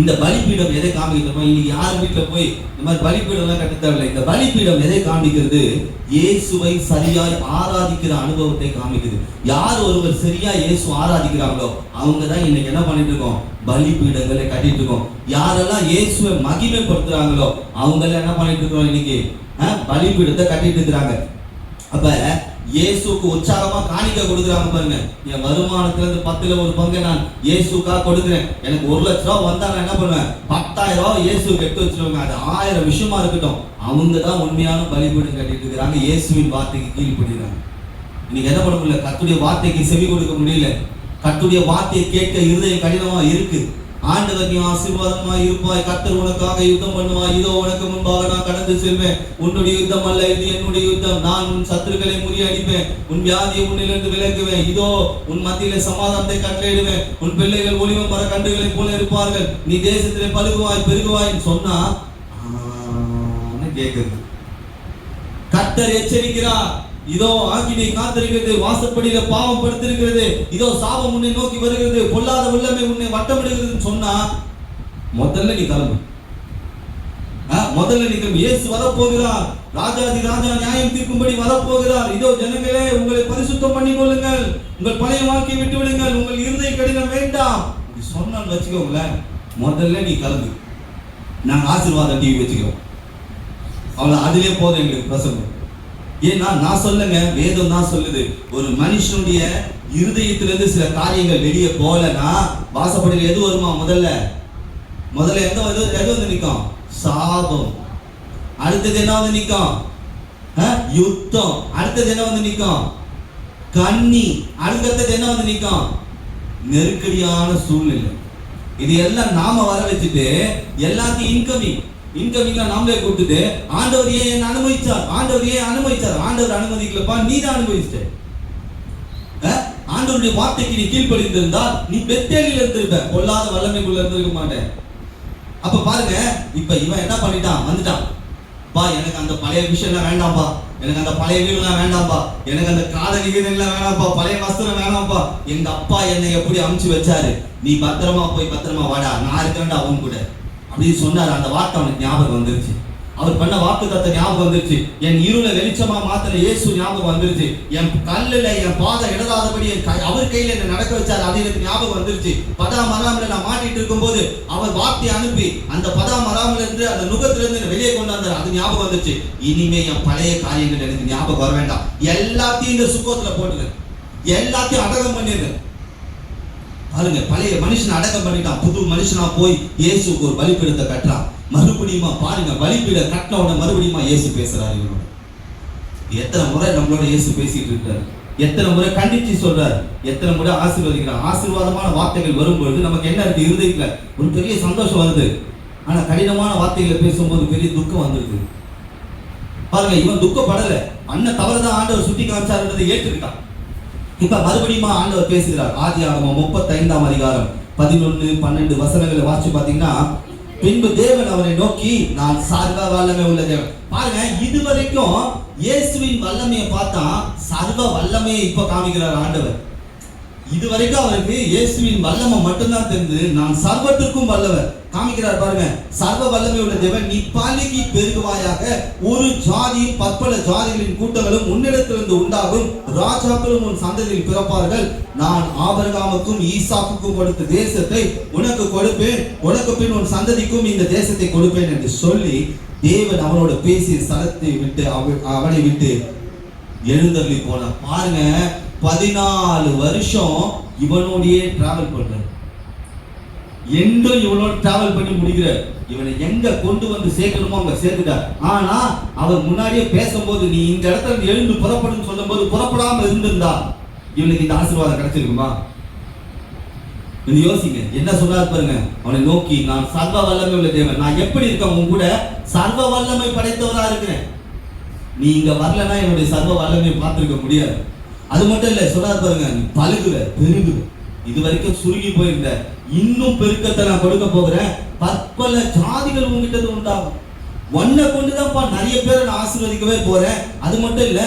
இந்த பலிபீடம் எதை காமிக்கிறோம்? இன்னைக்கு யார் வீட்டுல போய் இந்த மாதிரி பலிபீடம் எல்லாம் கட்ட தேவையில்லை. இந்த பலிபீடம் எதை காமிக்கிறது? இயேசுவை சரியாய் ஆராதிக்கிற அனுபவத்தை காமிக்குது. யார் ஒருவர் சரியா இயேசு ஆராதிக்கிறாங்களோ அவங்க தான் இன்னைக்கு என்ன பண்ணிட்டு இருக்கோம்? பலிபீடங்களை கட்டிட்டு இருக்கோம். யாரெல்லாம் இயேசுவை மகிமைப்படுத்துறாங்களோ அவங்க எல்லாம் என்ன பண்ணிட்டு இருக்கோம்? இன்னைக்கு பலிபீடத்தை கட்டிட்டு இருக்கிறாங்க. அப்ப இயேசுக்கு உற்சாகமா காணிக்க கொடுக்குறாங்க பாருங்க. என் வருமானத்துல இருந்து 10ல் 1 பங்கு நான் இயேசுக்காக கொடுக்குறேன். எனக்கு 1 லட்ச ரூபா வந்தா நான் என்ன பண்ணுவேன்? 10,000 ரூபா இயேசுக்கு எடுத்து வச்சிருவாங்க. அது 1000 விஷயமா இருக்கட்டும், அவங்க தான் உண்மையான பலிபீடம் கட்டிட்டு இருக்கிறாங்க. இயேசுவின் வார்த்தைக்கு கீழ்ப்படுகிறாங்க. இன்னைக்கு என்ன பண்ண முடியல? கர்த்தருடைய வார்த்தைக்கு செவி கொடுக்க முடியல. கர்த்தருடைய வார்த்தையை கேட்க இருதயம் கடினமா இருக்கு. ஆண்டவர் நீ ஆசீர்வாதமா இருப்பாய், கர்த்தர் உனக்காக யுத்தம் பண்ணுவாய், இதோ உனக்கு முன்பாக நான் கடந்து செல்வேன், உன்னுடைய யுத்தம் அல்ல இது என்னுடைய யுத்தம், நான் உன் சத்துருக்களை முறியடிப்பேன், உன் வியாதியை உன்னிலிருந்து விலக்குவேன், இதோ உன் மத்தியிலே சமாதானத்தை கட்டளையிடுவேன், உன் பிள்ளைகள் ஒளிவ மர கன்றுகளை போல இருப்பார்கள், நீ தேசத்திலே பலுகுவாய் பெருகுவாய் சொன்னா கேட்குது. கர்த்தர் எச்சரிக்கிறார், இதோ ஆக்கினை காத்திருக்கிறது, வாசப்படியில பாவம் படுத்திருக்கிறது, இதோ சாபம் உன்னை நோக்கி வருகிறது, பொல்லாத உள்ளமை உன்னை வட்டமிடுகிறதுன்னு சொன்னா முதல்ல நீ கிளம்பு. முதல்ல நீ கிளம்பு. இயேசு வரப்போகிறார், ராஜாதி ராஜா நியாயம் தீர்க்கும்படி வரப்போகிறார். இதோ ஜனங்களே, உங்களை பரிசுத்தம் பண்ணி கொள்ளுங்கள், உங்கள் பழைய வாழ்க்கையை விட்டு விடுங்கள், உங்கள் இருதய கடினம் வேண்டாம் சொன்னான்னு வச்சுக்கோங்களேன். முதல்ல நீ கிளம்பு. நாங்கள் ஆசீர்வாதம் டிவி வச்சுக்கிறோம், அவ்வளோ அதுலேயே போதும் எங்களுக்கு பிரசங்கம். ஏன்னா நான் சொல்லுங்க, வேதம் தான் சொல்லுது, ஒரு மனுஷனுடைய இருதயத்திலிருந்து சில காரியங்கள் வெளியே போலனா வாசப்படியில் எது வருமா? முதல்ல எது வந்து நிற்கும்? சாபம். அடுத்தது என்ன வந்து நிற்கும்? யுத்தம். அடுத்தது என்ன வந்து நிற்கும்? கண்ணி. அடுத்தது என்ன வந்து நிற்கும்? நெருக்கடியான சூழ்நிலை. இது எல்லாம் நாம வர வச்சுட்டு எல்லாத்தையும் இன்கமிங்ல நாமளே கொடுத்துட்டு ஆண்டவர் ஏன் அனுமதிச்சார், ஆண்டவர் அனுமதிக்கலப்பா, நீ தான் அனுமதிச்சிட்ட. ஆண்டவருடைய வார்த்தைக்கு நீ கீழ்ப்படிந்திருந்தால் நீ பெத்தேலில் இருந்திருப்ப, பொல்லாத வல்லமைக்குள்ள இருந்திருக்க மாட்டேன். அப்ப பாருங்க, இப்ப இவன் என்ன பண்ணிட்டான்? வந்துட்டான், பா எனக்கு அந்த பழைய விஷயம்லாம் வேண்டாம்ப்பா, எனக்கு அந்த பழைய வீடுலாம் வேண்டாம்ப்பா, எனக்கு அந்த காதலி வீடுலாம் வேணாம்ப்பா, பழைய வஸ்திரம் வேணாம்ப்பா, எங்க அப்பா என்னை எப்படி அமுச்சு வச்சாரு, நீ பத்திரமா போய் பத்திரமா வாடா, நான் இருக்கிறேன்டா அவன் கூட அப்படின்னு சொன்னார். அந்த வார்த்தை அவனுக்கு ஞாபகம் வந்துருச்சு. அவர் பண்ண வாக்குத்தத்த ஞாபகம் வந்துருச்சு. என் இருளை வெளிச்சமா மாத்திர இயேசு ஞாபகம் வந்துருச்சு. என் கல்லுல என் பாதம் இடராதபடி அவர் கையில என்ன நடக்க வச்சார், அது எனக்கு ஞாபகம் வந்துருச்சு. பதாமராமில் நான் மாட்டிட்டு இருக்கும் போது அவர் வார்த்தையை அனுப்பி அந்த பதாமராமில் இருந்து அந்த நுகத்திலிருந்து வெளியே கொண்டாந்தார், அது ஞாபகம் வந்துருச்சு. இனிமே என் பழைய காரியங்கள் எனக்கு ஞாபகம் வர வேண்டாம், எல்லாத்தையும் இந்த சுக்கத்துல போட்டுரு, எல்லாத்தையும் அடக்கம் பண்ணிடு. பாருங்க, பழைய மனுஷன் அடக்கம் பண்ணிட்டான், புது மனுஷனா போய் இயேசுக்கு ஒரு பலிபீடத்தை கட்டுறான். மறுபடியுமா பாருங்க, பலிபீடம் கட்டின உடனே மறுபடியுமா இயேசு பேசுறாரு. இவனோட எத்தனை முறை நம்மளோட இயேசு பேசிட்டு இருக்காரு, எத்தனை முறை கண்டிச்சு சொல்றாரு, எத்தனை முறை ஆசீர்வதிக்கிறார். ஆசீர்வாதமான வார்த்தைகள் வரும்பொழுது நமக்கு என்ன இருக்கு? இருதயத்துல ஒரு பெரிய சந்தோஷம் வருது. ஆனா கடினமான வார்த்தைகளை பேசும்போது பெரிய துக்கம் வந்துருக்கு. பாருங்க, இவன் துக்கப்படல, அண்ணன் தவறுதான் ஆண்டவர் சுட்டி காமிச்சாருன்றதை ஏற்றுக்கிட்டான். இப்ப மறுபடியும் ஆண்டவர் பேசுகிறார். ஆதியாகமம் 35ஆம் அதிகாரம் 11-12 வசனங்களை வாசிச்சு பாத்தீங்கன்னா, பின்பு தேவன் அவரை நோக்கி, நான் சர்வ வல்லமை உள்ள தேவன். பாருங்க, இதுவரைக்கும் இயேசுவின் வல்லமையை பார்த்தா சர்வ வல்லமையை இப்ப காமிக்கிறார் ஆண்டவர். இதுவரைக்கும் அவருக்கு இயேசுவின் வல்லமை மட்டும்தான் தெரிந்து, நான் சர்வத்திற்கும் வல்லவர் காமிக்கிறார். பாருங்க, சர்வ வல்லமை உள்ள தேவன், நீ பலுகி பெருகுவாயாக, ஒரு ஜாதியும் பற்பல ஜாதிகளின் கூட்டங்களும் உன்னிடத்திலிருந்து உண்டாகும், ராஜாக்களும் உன் சந்ததியில் பிறப்பார்கள், நான் ஆபிரகாமுக்கும் ஈசாக்குக்கும் கொடுத்த தேசத்தை உனக்கு கொடுப்பேன், உனக்கு பின் உன் சந்ததிக்கும் இந்த தேசத்தை கொடுப்பேன் என்று சொல்லி தேவன் அவனோட பேசிய ஸ்தலத்தை விட்டு அவனை விட்டு எழுந்தருளி போனார். பாருங்க, 14 வருஷம் இவனோடையே டிராவல் பண்ற, என்றும் இவனோட டிராவல் பண்ணி முடிக்கிற, இவனை எங்க கொண்டு வந்து சேர்க்கணுமோ அங்க சேர்த்துட்டார். ஆனா அவர் முன்னாடியே பேசும்போது, நீ இந்த இடத்துல எழுந்து புறப்படும் சொல்லும் போது புறப்படாம இருந்திருந்தா இவனுக்கு இந்த ஆசீர்வாதம் கிடைச்சிருக்குமா? நீ யோசிங்க, என்ன சொன்னார் பாருங்க. அவனை நோக்கி, நான் சர்வ வல்லமை உள்ள தேவன், நான் எப்படி இருக்கேன் உன் கூட சர்வ வல்லமை படைத்தவரா இருக்கிறேன். நீ இங்க வரலன்னா என்னுடைய சர்வ வல்லமையை பார்த்திருக்க முடியாது. அது மட்டும் இல்ல, சொன்னார் பாருங்க, நீ பழுகுவ, பெருகுவ. இது வரைக்கும் சுருங்கி போயிருந்த, இன்னும் பெருக்கத்தை நான் கொடுக்க போகிறேன். பற்பல ஜாதிகள் உங்ககிட்ட உண்டாகும். ஒன்னை கொண்டுதான்ப்பா நிறைய பேரை நான் ஆசீர்வதிக்கவே போறேன். அது மட்டும் இல்ல,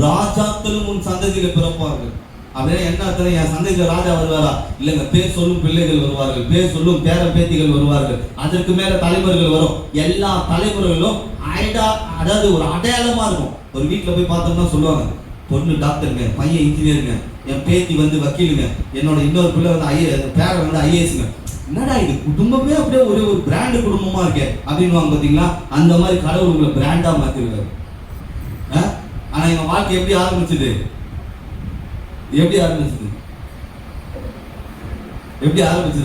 ராஜாக்களும் உன் சந்ததியில பிறப்பார்கள். அப்படின்னா என்ன அர்த்தம்? என் சந்ததியில ராஜா வருவாரா? இல்லைங்க, பேர் சொல்லும் பிள்ளைகள் வருவார்கள், பேர் சொல்லும் பேர பேத்திகள் வருவார்கள், அதற்கு மேல தலைமுறைகள் வரும். எல்லா தலைமுறைகளும் அதாவது ஒரு அடையாளமா இருக்கும். ஒரு வீட்டுல போய் பார்த்தோம்னா சொல்லுவாங்க, பொண்ணு டாக்டருங்க, பையன் இன்ஜினியருங்க, என் பேத்தி வந்து வக்கீலுங்க, என்னோட இன்னொரு பிள்ளை வந்து பேர வந்து ஐஏஎஸ்ங்க. என்னடா இது குடும்பமே அப்படியே ஒரு பிராண்டு குடும்பமா இருக்கே அப்படின்னு பாத்தீங்களா? அந்த மாதிரி கடவுள் உங்களை பிராண்டா மாத்திருக்காரு. ஆனா எங்க வாழ்க்கை எப்படி ஆரம்பிச்சது? எப்படி ஆரம்பிச்சது?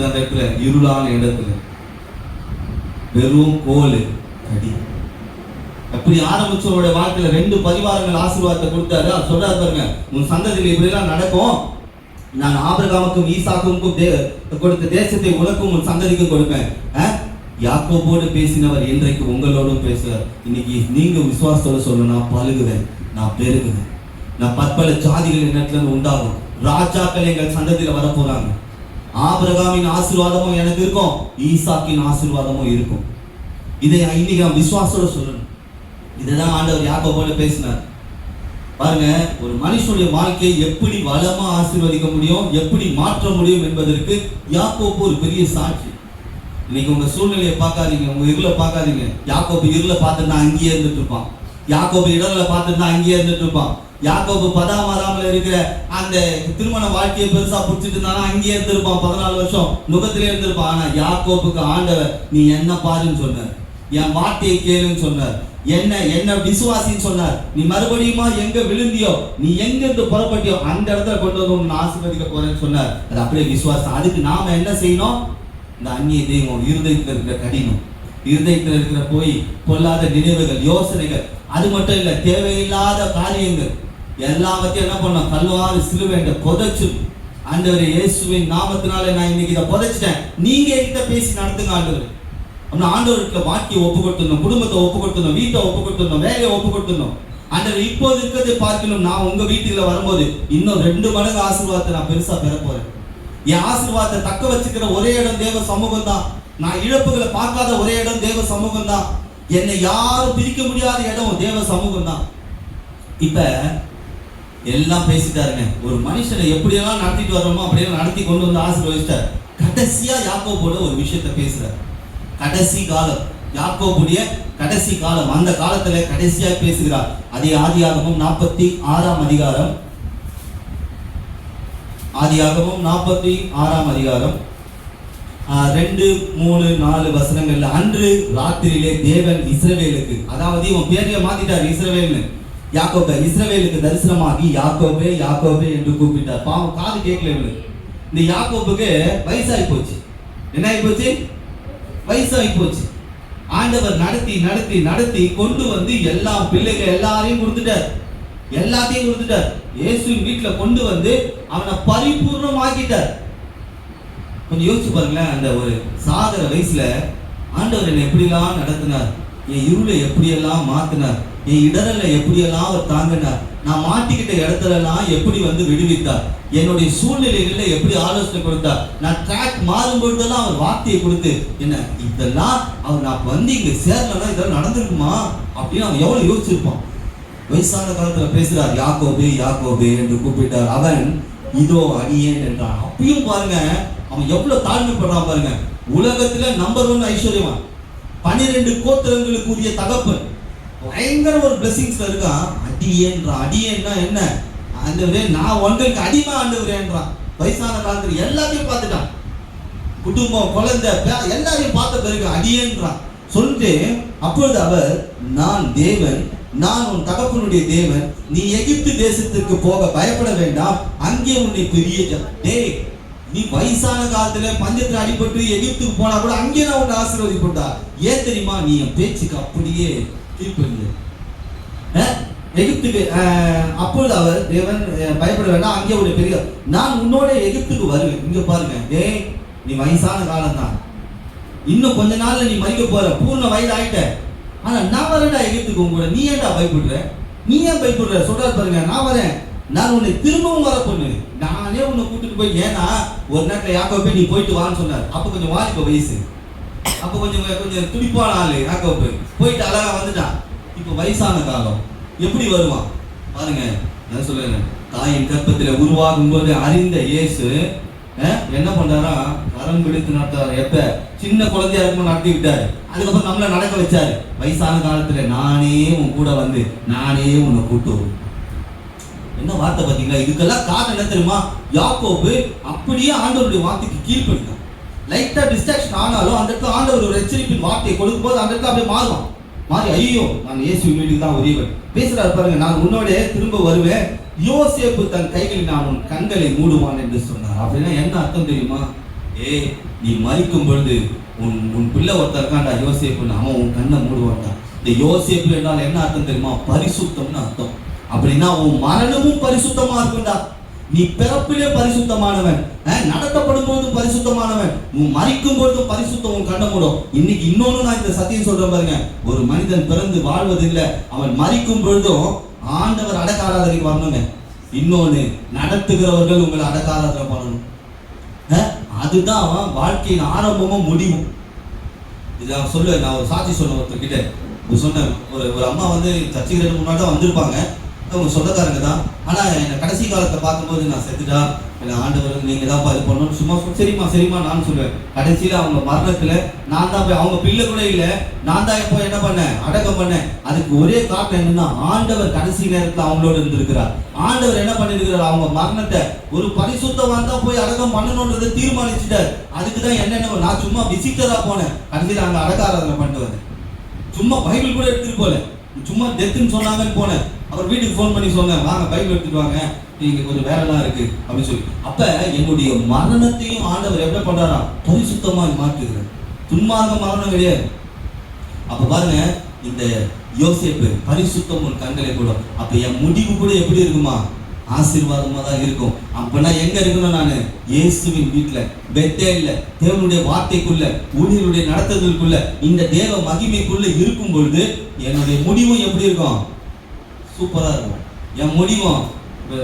அந்த இடத்துல, இருளான இடத்துல, வெறும் கோல் கடி. அப்படி ஆரம்பிச்சவருடைய வாழ்க்கையில 2 பரிவாரங்கள் ஆசீர்வாதத்தை கொடுத்தாரு. அது சொல்றாரு பாருங்க, உன் சந்ததியில் இப்படி எல்லாம் நடக்கும். நான் ஆபிரகாமுக்கும் ஈசாக்குக்கும் கொடுத்த தேசத்தை உனக்கும் உன் சந்ததிக்கும் கொடுப்பேன். யாக்கோபோடு பேசினவர் இன்றைக்கு உங்களோடும் பேசுவார். இன்னைக்கு நீங்க விசுவாசத்தோட சொல்லணும், நான் பழுகுவேன், நான் பெருகுவேன், நான் பற்பல ஜாதிகள் இடத்துல உண்டாகும், ராஜாக்கள் எங்கள் சந்ததியில வர போறாங்க. ஆபிரகாமின் ஆசீர்வாதமும் எனக்கு இருக்கும், ஈசாக்கின் ஆசீர்வாதமும் இருக்கும். இதை இன்னைக்கு நான் விசுவாசத்தோட சொல்லணும். இதைதான் ஆண்டவர் யாக்கோபோடு பேசினார். பாருங்க, ஒரு மனுஷனுடைய வாழ்க்கையை எப்படி வளமா ஆசீர்வதிக்க முடியும், எப்படி மாற்ற முடியும் என்பதற்கு யாக்கோபு ஒரு பெரிய சாட்சி. இன்னைக்கு உங்க சூழ்நிலையை பார்க்காதீங்க, உங்க இருளை பார்க்காதீங்க. யாக்கோபு இருளை பார்த்துட்டு அங்கேயே இருந்துட்டு இருப்பான். யாக்கோபு இடங்களை பார்த்துட்டு அங்கேயே இருந்துட்டு இருப்பான். யாக்கோபு பதாமராமல இருக்கிற அந்த திருமண வாழ்க்கையை பெருசா பிடிச்சிட்டு இருந்தாலும் அங்கேயே இருந்திருப்பான். 14 வருஷம் நுகத்திலே இருந்திருப்பான். ஆனா யாக்கோபுக்கு ஆண்டவர், நீ என்ன பாருன்னு சொன்னார், என் வார்த்தையை கேளுன்னு சொன்னார், என்ன விசுவாசின்னு சொன்னார். நீ மறுபடியுமா எங்க விழுந்தியோ, நீ எங்க இருந்து புறப்பட்டியோ அந்த இடத்துல கொண்டு வந்து உன்னை ஆசீர்வதிக்க போறேன்னு சொன்னார். அது அப்படியே விசுவாசம். அதுக்கு நாம என்ன செய்யணும்? இந்த அந்நிய தெய்வம், இருதயத்தில் இருக்கிற கடினம், இருதயத்தில் இருக்கிற போய் பொல்லாத நினைவுகள், யோசனைகள், அது மட்டும் இல்ல, தேவையில்லாத காரியங்கள் எல்லாத்தையும் என்ன பண்ணோம்? கல்வாரி சிலுவையை புதைச்சு, ஆண்டவரே இயேசுவின் நாமத்தினால நான் இன்னைக்கு இதை புதைச்சிட்டேன், நீங்க என்கிட்ட பேசி நடத்துங்க ஆண்டவர். ஆண்டவருக்கு வாழ்க்கையை ஒப்பு கொடுத்துடணும், குடும்பத்தை ஒப்பு கொடுத்துடணும், வீட்டை ஒப்பு கொடுத்துடணும், வேலையை ஒப்பு கொடுத்துடணும். ஆண்டவர் இப்போது இருக்கிறதை பார்க்கணும். நான் உங்க வீட்டுல வரும்போது இன்னும் 2 மடங்கு ஆசீர்வாதத்தை நான் பெருசா பெற போறேன். என் ஆசீர்வாதத்தை தக்க வச்சுக்கிற ஒரே இடம் தேவ சமூகம் தான். நான் இழப்புகளை பார்க்காத ஒரே இடம் தேவ சமூகம் தான். என்னை யாரும் பிரிக்க முடியாத இடம் தேவ சமூகம் தான். இப்ப எல்லாம் பேசிட்டாருங்க. ஒரு மனுஷனை எப்படியெல்லாம் நடத்திட்டு வரோமோ அப்படியெல்லாம் நடத்தி கொண்டு வந்து ஆசீர்வதிச்சார். கடைசியா யாக்கோபோட ஒரு விஷயத்த பேசுறார். கடைசி காலம், யாக்கோபுடைய கடைசி காலம், அந்த காலத்துல கடைசியா பேசுகிறார். அதே ஆதியாகமம் 46ஆம் அதிகாரம், ஆதியாகமம் 46ஆம் அதிகாரம் 2, 3, 4 வசனங்கள்ல, அன்று ராத்திரியிலே தேவன் இஸ்ரவேலுக்கு, அதாவது இவன் பேரைய மாத்திட்டார் இஸ்ரவேல்னு, யாக்கோபை இஸ்ரவேலுக்கு தரிசனமாகி யாக்கோபே யாக்கோபே என்று கூப்பிட்டார். பாவம் காது கேட்கல இவனுக்கு. இந்த யாக்கோபுக்கு வயசாகி போச்சு. என்ன ஆகி போச்சு? வயசாகி போச்சு. ஆண்டவர் நடத்தி நடத்தி நடத்தி கொண்டு வந்து எல்லா பிள்ளைகள் எல்லாரையும் கொடுத்துட்டார், எல்லாத்தையும் கொடுத்துட்டார். இயேசுவின் வீட்டுல கொண்டு வந்து அவனை பரிபூர்ணமாக்கிட்டார். கொஞ்சம் யோசிச்சு பாருங்களேன். அந்த ஒரு சாகர வயசுல ஆண்டவர் என்னை எப்படியெல்லாம் நடத்தினார், என் இருளை எப்படியெல்லாம் மாத்தினார், என் இடரலை எப்படியெல்லாம் அவர் தாங்கினார், நான் மாட்டிக்கிட்ட இடத்துல எல்லாம் எப்படி வந்து விடுவித்தார், என்னுடைய சூழ்நிலைகள்ல எப்படி ஆலோசனை கொடுத்தார், நான் ட்ராக் மாறும் பொழுதெல்லாம் அவர் வார்த்தையை கொடுத்து என்ன இதெல்லாம் அவர் நான் வந்து இங்க சேரலன்னா இதெல்லாம் நடந்திருக்குமா அப்படின்னு அவன் எவ்வளவு யோசிச்சிருப்பான். வயசான காலத்துல பேசுறார், யாக்கோபே யாக்கோபே என்று கூப்பிட்டார். அவன் இதோ அடியேன் என்றான். அப்பயும் பாருங்க அவன் எவ்வளவு தாழ்மைப்படுறான் பாருங்க. உலகத்துல நம்பர் 1 ஐஸ்வர்யவான், 12 கோத்திரங்களுக்கு உரிய தகப்பன், பயங்கர ஒரு பிளெஸிங்ஸ்ல இருக்கான். அடியேன்றான். அடியேன்னா என்ன? ஆண்டவரே நான் உங்களுக்கு அடிமை ஆண்டவரேன்றான். வயசான காலத்துல எல்லாத்தையும் பார்த்துட்டான், குடும்பம் குழந்தை எல்லாரையும் பார்த்த பிறகு அடியேன்றான் சொல்லிட்டு, அப்பொழுது அவர், நான் தேவன், நான் உன் தகப்பனுடைய தேவன், நீ எகிப்து தேசத்திற்கு போக பயப்பட வேண்டாம், அங்கே உன்னை பெரிய நீ வயசான காலத்துல பஞ்சத்துல அடிபட்டு எகிப்துக்கு போனா கூட அங்கே நான் உன்னை ஆசீர்வதிப்பட்டா. ஏன் தெரியுமா? நீ என் பேச்சுக்கு அப்படியே கீழ்ப்படிஞ்ச. எகிப்துக்கு அப்பொழுது அவர் தேவன் பயப்பட வேண்டாம், அங்கே ஒரு பெரிய நான் உன்னோட எகிப்துக்கு வருவேன். இங்க பாருங்க, டேய் நீ வயசான காலம் தான், இன்னும் கொஞ்ச நாள்ல நீ மறிக்க போற, பூர்ண வயது ஆயிட்ட, ஆனா நான் வரேன்டா எகிப்துக்கு உங்க கூட, நீ ஏன்டா பயப்படுற, நீ ஏன் பயப்படுற சொல்றாரு பாருங்க. நான் வரேன், நான் உன்னை திரும்பவும் வர பொண்ணு, நானே உன்னை கூட்டிட்டு போய், ஏன்னா ஒரு நேரத்தில் யாக்கோபே நீ போயிட்டு வான்னு சொன்னார். அப்ப கொஞ்சம் வாலிப வயசு, அப்ப கொஞ்சம் துடிப்பான ஆளு யாக்கோபு, போயிட்டு அழகா வந்துட்டான். இப்ப வயசான காலம், எப்படி வருவான் பாருங்க. நான் சொல்றேன், தாயின் கர்ப்பத்துல உருவாகும் போது அறிந்த இயேசு என்ன பண்றாரா, கரம் பிடித்து நடத்தாரு. எப்ப சின்ன குழந்தையா இருக்கும் நடத்தி விட்டாரு, அதுக்கப்புறம் நம்மள நடக்க வச்சாரு. வயசான காலத்துல நானே உன் கூட வந்து நானே உன்னை கூட்டு வருவேன். என்ன வார்த்தை பாத்தீங்களா? இதுக்கெல்லாம் காரணம் என்ன தெரியுமா? யாக்கோபு அப்படியே ஆண்டவருடைய வார்த்தைக்கு கீழ்ப்படிதான். லைட்டா டிஸ்ட்ராக்ஷன் ஆனாலும் அந்த இடத்துல ஆண்டவர் ஒரு எச்சரிப்பின் வார்த்தையை கொடுக்கும் போது அந்த இடத்துல அப்படியே மாறுவான். மாறி ஐயோ நான் இயேசு வீட்டுக்கு தான் உரியவன் பேசுறாரு பாருங்க. நான் உன்னோட திரும்ப வருவேன், யோசேப்பு தன் கைகளில் நான் உன் கண்களை மூடுவான் என்று சொன்னார். அப்படின்னா என்ன அர்த்தம் தெரியுமா? நீ மறிக்கும் பொழுது உன் பிள்ளை ஒருத்தர் இருக்கான்டா யோசேப்புன்னு, அவன் உன் கண்ணை மூடுவான்டா. இந்த யோசேப்பு என்றால் என்ன அர்த்தம் தெரியுமா? பரிசுத்தம்னு அர்த்தம். அப்படின்னா உன் மரணமும் பரிசுத்தமா இருக்கும்டா. நீ பிறப்பிலே பரிசுத்தமானவன், நடத்தப்படும் போதும் பரிசுத்தமானவன், உன் மறிக்கும் பொழுதும் பரிசுத்தம் உன் கண்ணை மூடும். இன்னைக்கு இன்னொன்னு நான் இந்த சத்தியம் சொல்றேன் பாருங்க. ஒரு மனிதன் பிறந்து வாழ்வதில்லை, அவன் மறிக்கும் பொழுதும் ஆண்டவர் அடக்க ஆராதனைக்கு வரணுங்க. இன்னொன்னு, நடத்துகிறவர்கள் உங்களை அடக்க ஆராதனை பண்ணணும். அதுதான் வாழ்க்கையின் ஆரம்பமும் முடிவும். இதான் சொல்லுவேன். நான் ஒரு சாட்சி சொன்ன ஒருத்தர்கிட்ட சொன்னேன். ஒரு அம்மா வந்து சர்ச்சைக்கு முன்னாடி தான் வந்திருப்பாங்க, அவங்க சொந்தக்காரங்க தான். ஆனால் என்னை கடைசி காலத்தை பார்க்கும்போது நான் செத்துட்டா என்னை ஆண்டவர் நீங்கள் தான் இது பண்ணணும் சும்மா சரிம்மா நான் சொல்லுவேன். கடைசியில் அவங்க மரணத்தில் நான் தான் போய், அவங்க பிள்ளை கூட இல்லை, நான் தான் எப்போ என்ன பண்ணேன், அடக்கம் பண்ணேன். அதுக்கு ஒரே காரணம் என்னன்னா, ஆண்டவர் கடைசி நேரத்தில் அவங்களோட இருந்திருக்கிறார். ஆண்டவர் என்ன பண்ணிருக்கிறார், அவங்க மரணத்தை ஒரு பரிசுத்தவான் தான் போய் அடக்கம் பண்ணணுன்றதை தீர்மானிச்சுட்டார். அதுக்கு தான் என்னென்ன, நான் சும்மா விசிட்டராக போனேன், கடைசியில் அங்கே அடக்க ஆராதனை பண்ணிட்டு வந்தேன். சும்மா பைபிள் கூட எடுத்துட்டு போல, சும்மா டெத்துன்னு சொன்னாங்கன்னு போனேன். அவர் வீட்டுக்கு ஃபோன் பண்ணி சொன்னேன், வாங்க பைபிள் எடுத்துட்டு வாங்க, நீங்க கொஞ்சம் வேலைலாம் இருக்கு அப்படின்னு சொல்லி. அப்ப என்னுடைய மரணத்தையும் ஆண்டவர் எப்படி பண்றாரா, பரிசுத்தமாக மாற்றுகிறார். துன்மார்க்க மரணம் கிடையாது. அப்ப பாருங்க, இந்த யோசேப்பு பரிசுத்தம் உன் கண்களை கூட. அப்ப என் முடிவு கூட எப்படி இருக்குமா, ஆசீர்வாதமா தான் இருக்கும். அப்பனா எங்க இருக்கணும், நான் இயேசுவின் வீட்டுல, பெத்தேல்ல, தேவனுடைய வார்த்தைக்குள்ள, ஊழியருடைய நடத்துதலுக்குள்ள, இந்த தேவ மகிமைக்குள்ள இருக்கும் பொழுது என்னுடைய முடிவும் எப்படி இருக்கும், சூப்பரா இருக்கும். என் முடிவும்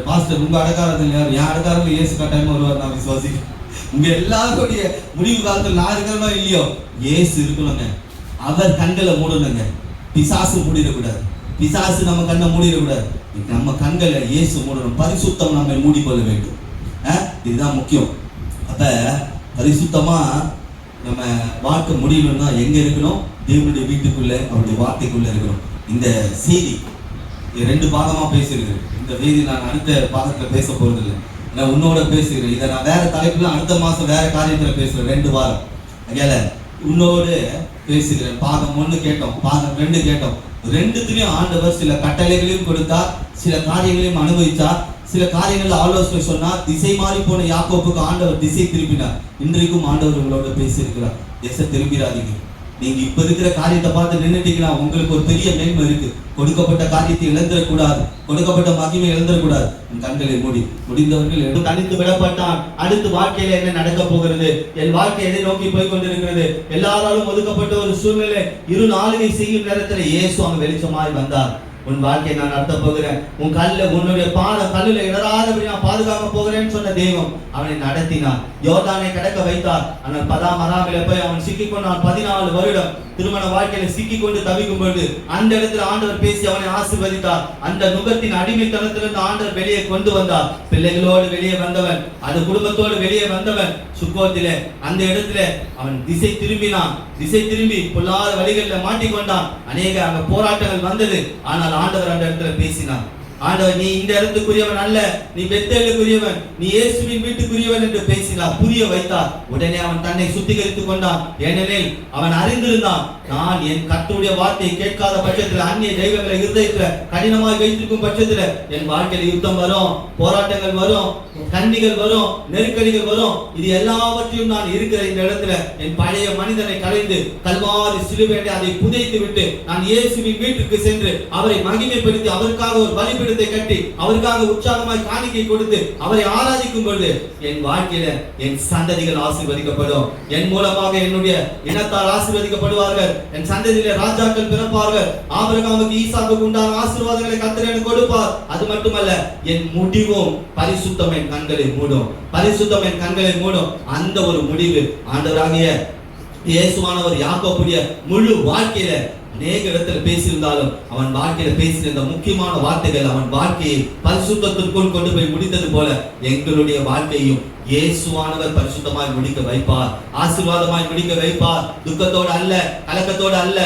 பாஸ்டர் உங்க அடக்காரத்தில் யார், என் அடக்காரத்தில் இயேசு கட்டாயமா வருவார், நான் விசுவாசிக்கிறேன். உங்க எல்லாருடைய முடிவு காலத்தில் நான் இருக்கிறனோ இல்லையோ, இயேசு இருக்கணுங்க. அவர் கண்களை மூடணுங்க, பிசாசு மூடிடக்கூடாது. பிசாசு நம்ம கண்ணை மூடிடக்கூடாது. நம்ம கண்களை இயேசு மூடணும். பரிசுத்தம் நம்ம மூடிக்கொள்ள வேண்டும். இதுதான் முக்கியம். அப்ப பரிசுத்தமா நம்ம வாழ்க்கை முடியணும்னா எங்க இருக்கணும், தேவனுடைய வீட்டுக்குள்ள, அவருடைய வார்த்தைக்குள்ள இருக்கணும். இந்த செய்தி 2 பாகமா பேசியிருக்கிறேன். இந்த செய்தி நான் அடுத்த பாகத்துல பேச போறது இல்லை, நான் உன்னோட பேசுகிறேன். இதை நான் வேற தலைப்புல அடுத்த மாசம் வேற காரியத்துல பேசுறேன். 2 வாரம் அங்கேல உன்னோடு பேசுகிறேன். பாகம் 1 கேட்டோம், பாகம் 2 கேட்டோம். 2த்துலயும் ஆண்டவர் சில கட்டளைகளையும் கொடுத்தார், சில காரியங்களையும் அனுபவித்தார், சில காரியங்கள் ஆலோசனை சொன்னார். திசை மாறி போன யாக்கோப்புக்கு ஆண்டவர் திசை திருப்பினார். இன்றைக்கும் ஆண்டவர் உங்களோட பேசியிருக்கிறார். திசை திரும்பிடாதீங்க. நீங்க இப்ப இருக்கிற காரியத்தை பார்த்து நின்றுட்டீங்கன்னா உங்களுக்கு ஒரு பெரிய மேன்மை இருக்கு. கொடுக்கப்பட்ட காரியத்தை இழந்துடக்கூடாது, கொடுக்கப்பட்ட மகிமை இழந்துடக்கூடாது. கண்களை மூடி, முடிந்தவர்கள் தனித்து விடப்பட்டான். அடுத்து வாழ்க்கையில என்ன நடக்க போகிறது, என் வாழ்க்கை எதை நோக்கி போய் கொண்டிருக்கிறது, எல்லாராலும் ஒதுக்கப்பட்ட ஒரு சூழ்நிலை, இரு நாளுகை செய்யும் நேரத்தில் இயேசு அங்க வெளிச்சமாய் வந்தார். உன் வாழ்க்கையை நான் நடத்த போகிறேன், உன் உன்னுடைய கல்லுல இடராதபடி நான் பாதுகாக்க போகிறேன்னு சொன்ன தெய்வம் அவனை நடத்தினார். யோர்தானை கடக்க வைத்தார். ஆனால் பதாமராமில போய் அவன் சிக்கிக்கொண்டான். 14 வருடம் திருமண வாழ்க்கையில சிக்கிக்கொண்டு தவிக்கும் பொழுது அந்த இடத்துல ஆண்டவர் பேசி அவனை ஆசீர்வதித்தார். அந்த நுகத்தின் அடிமைத்தனத்திலிருந்து ஆண்டவர் வெளியே கொண்டு வந்தார். பிள்ளைகளோடு வெளியே வந்தவன், அது குடும்பத்தோடு வெளியே வந்தவன் சுக்கோத்திலே அந்த இடத்துல அவன் திசை திரும்பினான். திசை திரும்பி பொல்லாத வழிகளில் மாட்டிக்கொண்டான். அநேக அங்க போராட்டங்கள் வந்தது. ஆனால் ஆண்டவர் அந்த இடத்துல பேசினார். ஆண்டவர் நீ இந்த இடத்துக்குரியவன் அல்ல, நீ பெத்தேலுக்குரியவன், நீ இயேசுவின் வீட்டுக்குரியவன் என்று பேசினார், புரிய வைத்தார். உடனே அவன் தன்னை சுத்திகரித்துக் கொண்டான். ஏனெனில் அவன் அறிந்திருந்தான், நான் என் கர்த்தருடைய வார்த்தையை கேட்காத பட்சத்தில், அந்நிய தெய்வங்களை இருதயத்துல கடினமாய் வைத்திருக்கும் பட்சத்துல என் வாழ்க்கையில யுத்தம் வரும், போராட்டங்கள் வரும், கண்ணிகள் வரும், நெருக்கடிகள் வரும். இது எல்லாவற்றையும் நான் இருக்கிற இந்த இடத்துல என் பழைய மனிதனை கலைந்து கல்வாரி சிலுவையை அதை புதைத்து விட்டு நான் இயேசுவின் வீட்டுக்கு சென்று அவரை மகிமைப்படுத்தி அவருக்காக ஒரு பலிபீடத்தை கட்டி அவருக்காக உற்சாகமாய் காணிக்கை கொடுத்து அவரை ஆராதிக்கும் பொழுது என் வாழ்க்கையில என் சந்ததிகள் ஆசீர்வதிக்கப்படும். என் மூலமாக என்னுடைய இனத்தார் ஆசீர்வதிக்கப்படுவார்கள். என் சந்ததியிலே ராஜாக்கள் பிறப்பார்கள். ஆபிரகாமுக்கு ஈசாக்குக்கு உண்டான ஆசீர்வாதங்களை கர்த்தர் எனக்கு கொடுப்பார். அது மட்டுமல்ல, என் முடிவும் பரிசுத்தம் என் கண்களை மூடும், பரிசுத்தம் என் கண்களை மூடும். அந்த ஒரு முடிவு ஆண்டவராகிய இயேசுவானவர் யாக்கோபுடைய முழு வாழ்க்கையில அநேக இடத்துல பேசியிருந்தாலும் அவன் வாழ்க்கையில பேசியிருந்த முக்கியமான வார்த்தைகள் அவன் வாழ்க்கையை பரிசுத்தத்திற்குள் கொண்டு போய் முடித்தது போல எங்களுடைய வாழ்க்கையும் இயேசுவானவர் பரிசுத்தமாய் முடிக்க வைப்பார், ஆசீர்வாதமாய் முடிக்க வைப்பார். துக்கத்தோடு அல்ல, கலக்கத்தோடு அல்ல,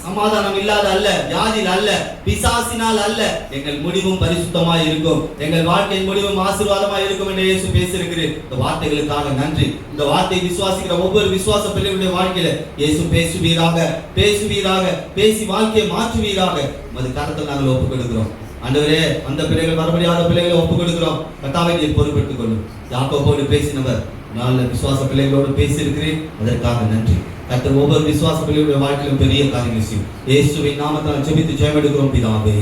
சமாதானம் இல்லாத அல்ல, வியாதியில் அல்ல, பிசாசினால் அல்ல. எங்கள் முடிவும் பரிசுத்தமாய் இருக்கும், எங்கள் வாழ்க்கையின் முடிவும் ஆசீர்வாதமாய் இருக்கும் என்று இயேசு பேசியிருக்கிறேன். இந்த வார்த்தைகளுக்காக நன்றி. இந்த வார்த்தையை விசுவாசிக்கிற ஒவ்வொரு விசுவாச பிள்ளைகளுடைய வாழ்க்கையில இயேசு பேசுவீராக, பேசுவீராக, பேசி வாழ்க்கையை மாற்றுவீராக. உமது கரத்தில் நாங்கள் ஒப்புக் கொடுக்கிறோம். ஆண்டவரே, அந்த பிள்ளைகள் வரமுடியாத பிள்ளைகளை ஒப்புக் கொடுக்கிறோம். கர்த்தாவை நீர் பொறுப்பெடுத்துக் கொள்ளும். யாக்கோபோடு பேசினவர் நல்ல விசுவாச பிள்ளைகளோடு பேசியிருக்கிறேன், அதற்காக நன்றி. கர்த்தர் ஒவ்வொரு விசுவாச பிள்ளைகளுடைய வாழ்க்கையிலும் பெரிய காரியங்கள் செய்யும். இயேசுவின் நாமத்தால் ஜெபித்து ஜெயம் எடுக்கிறோம் பிதாவே.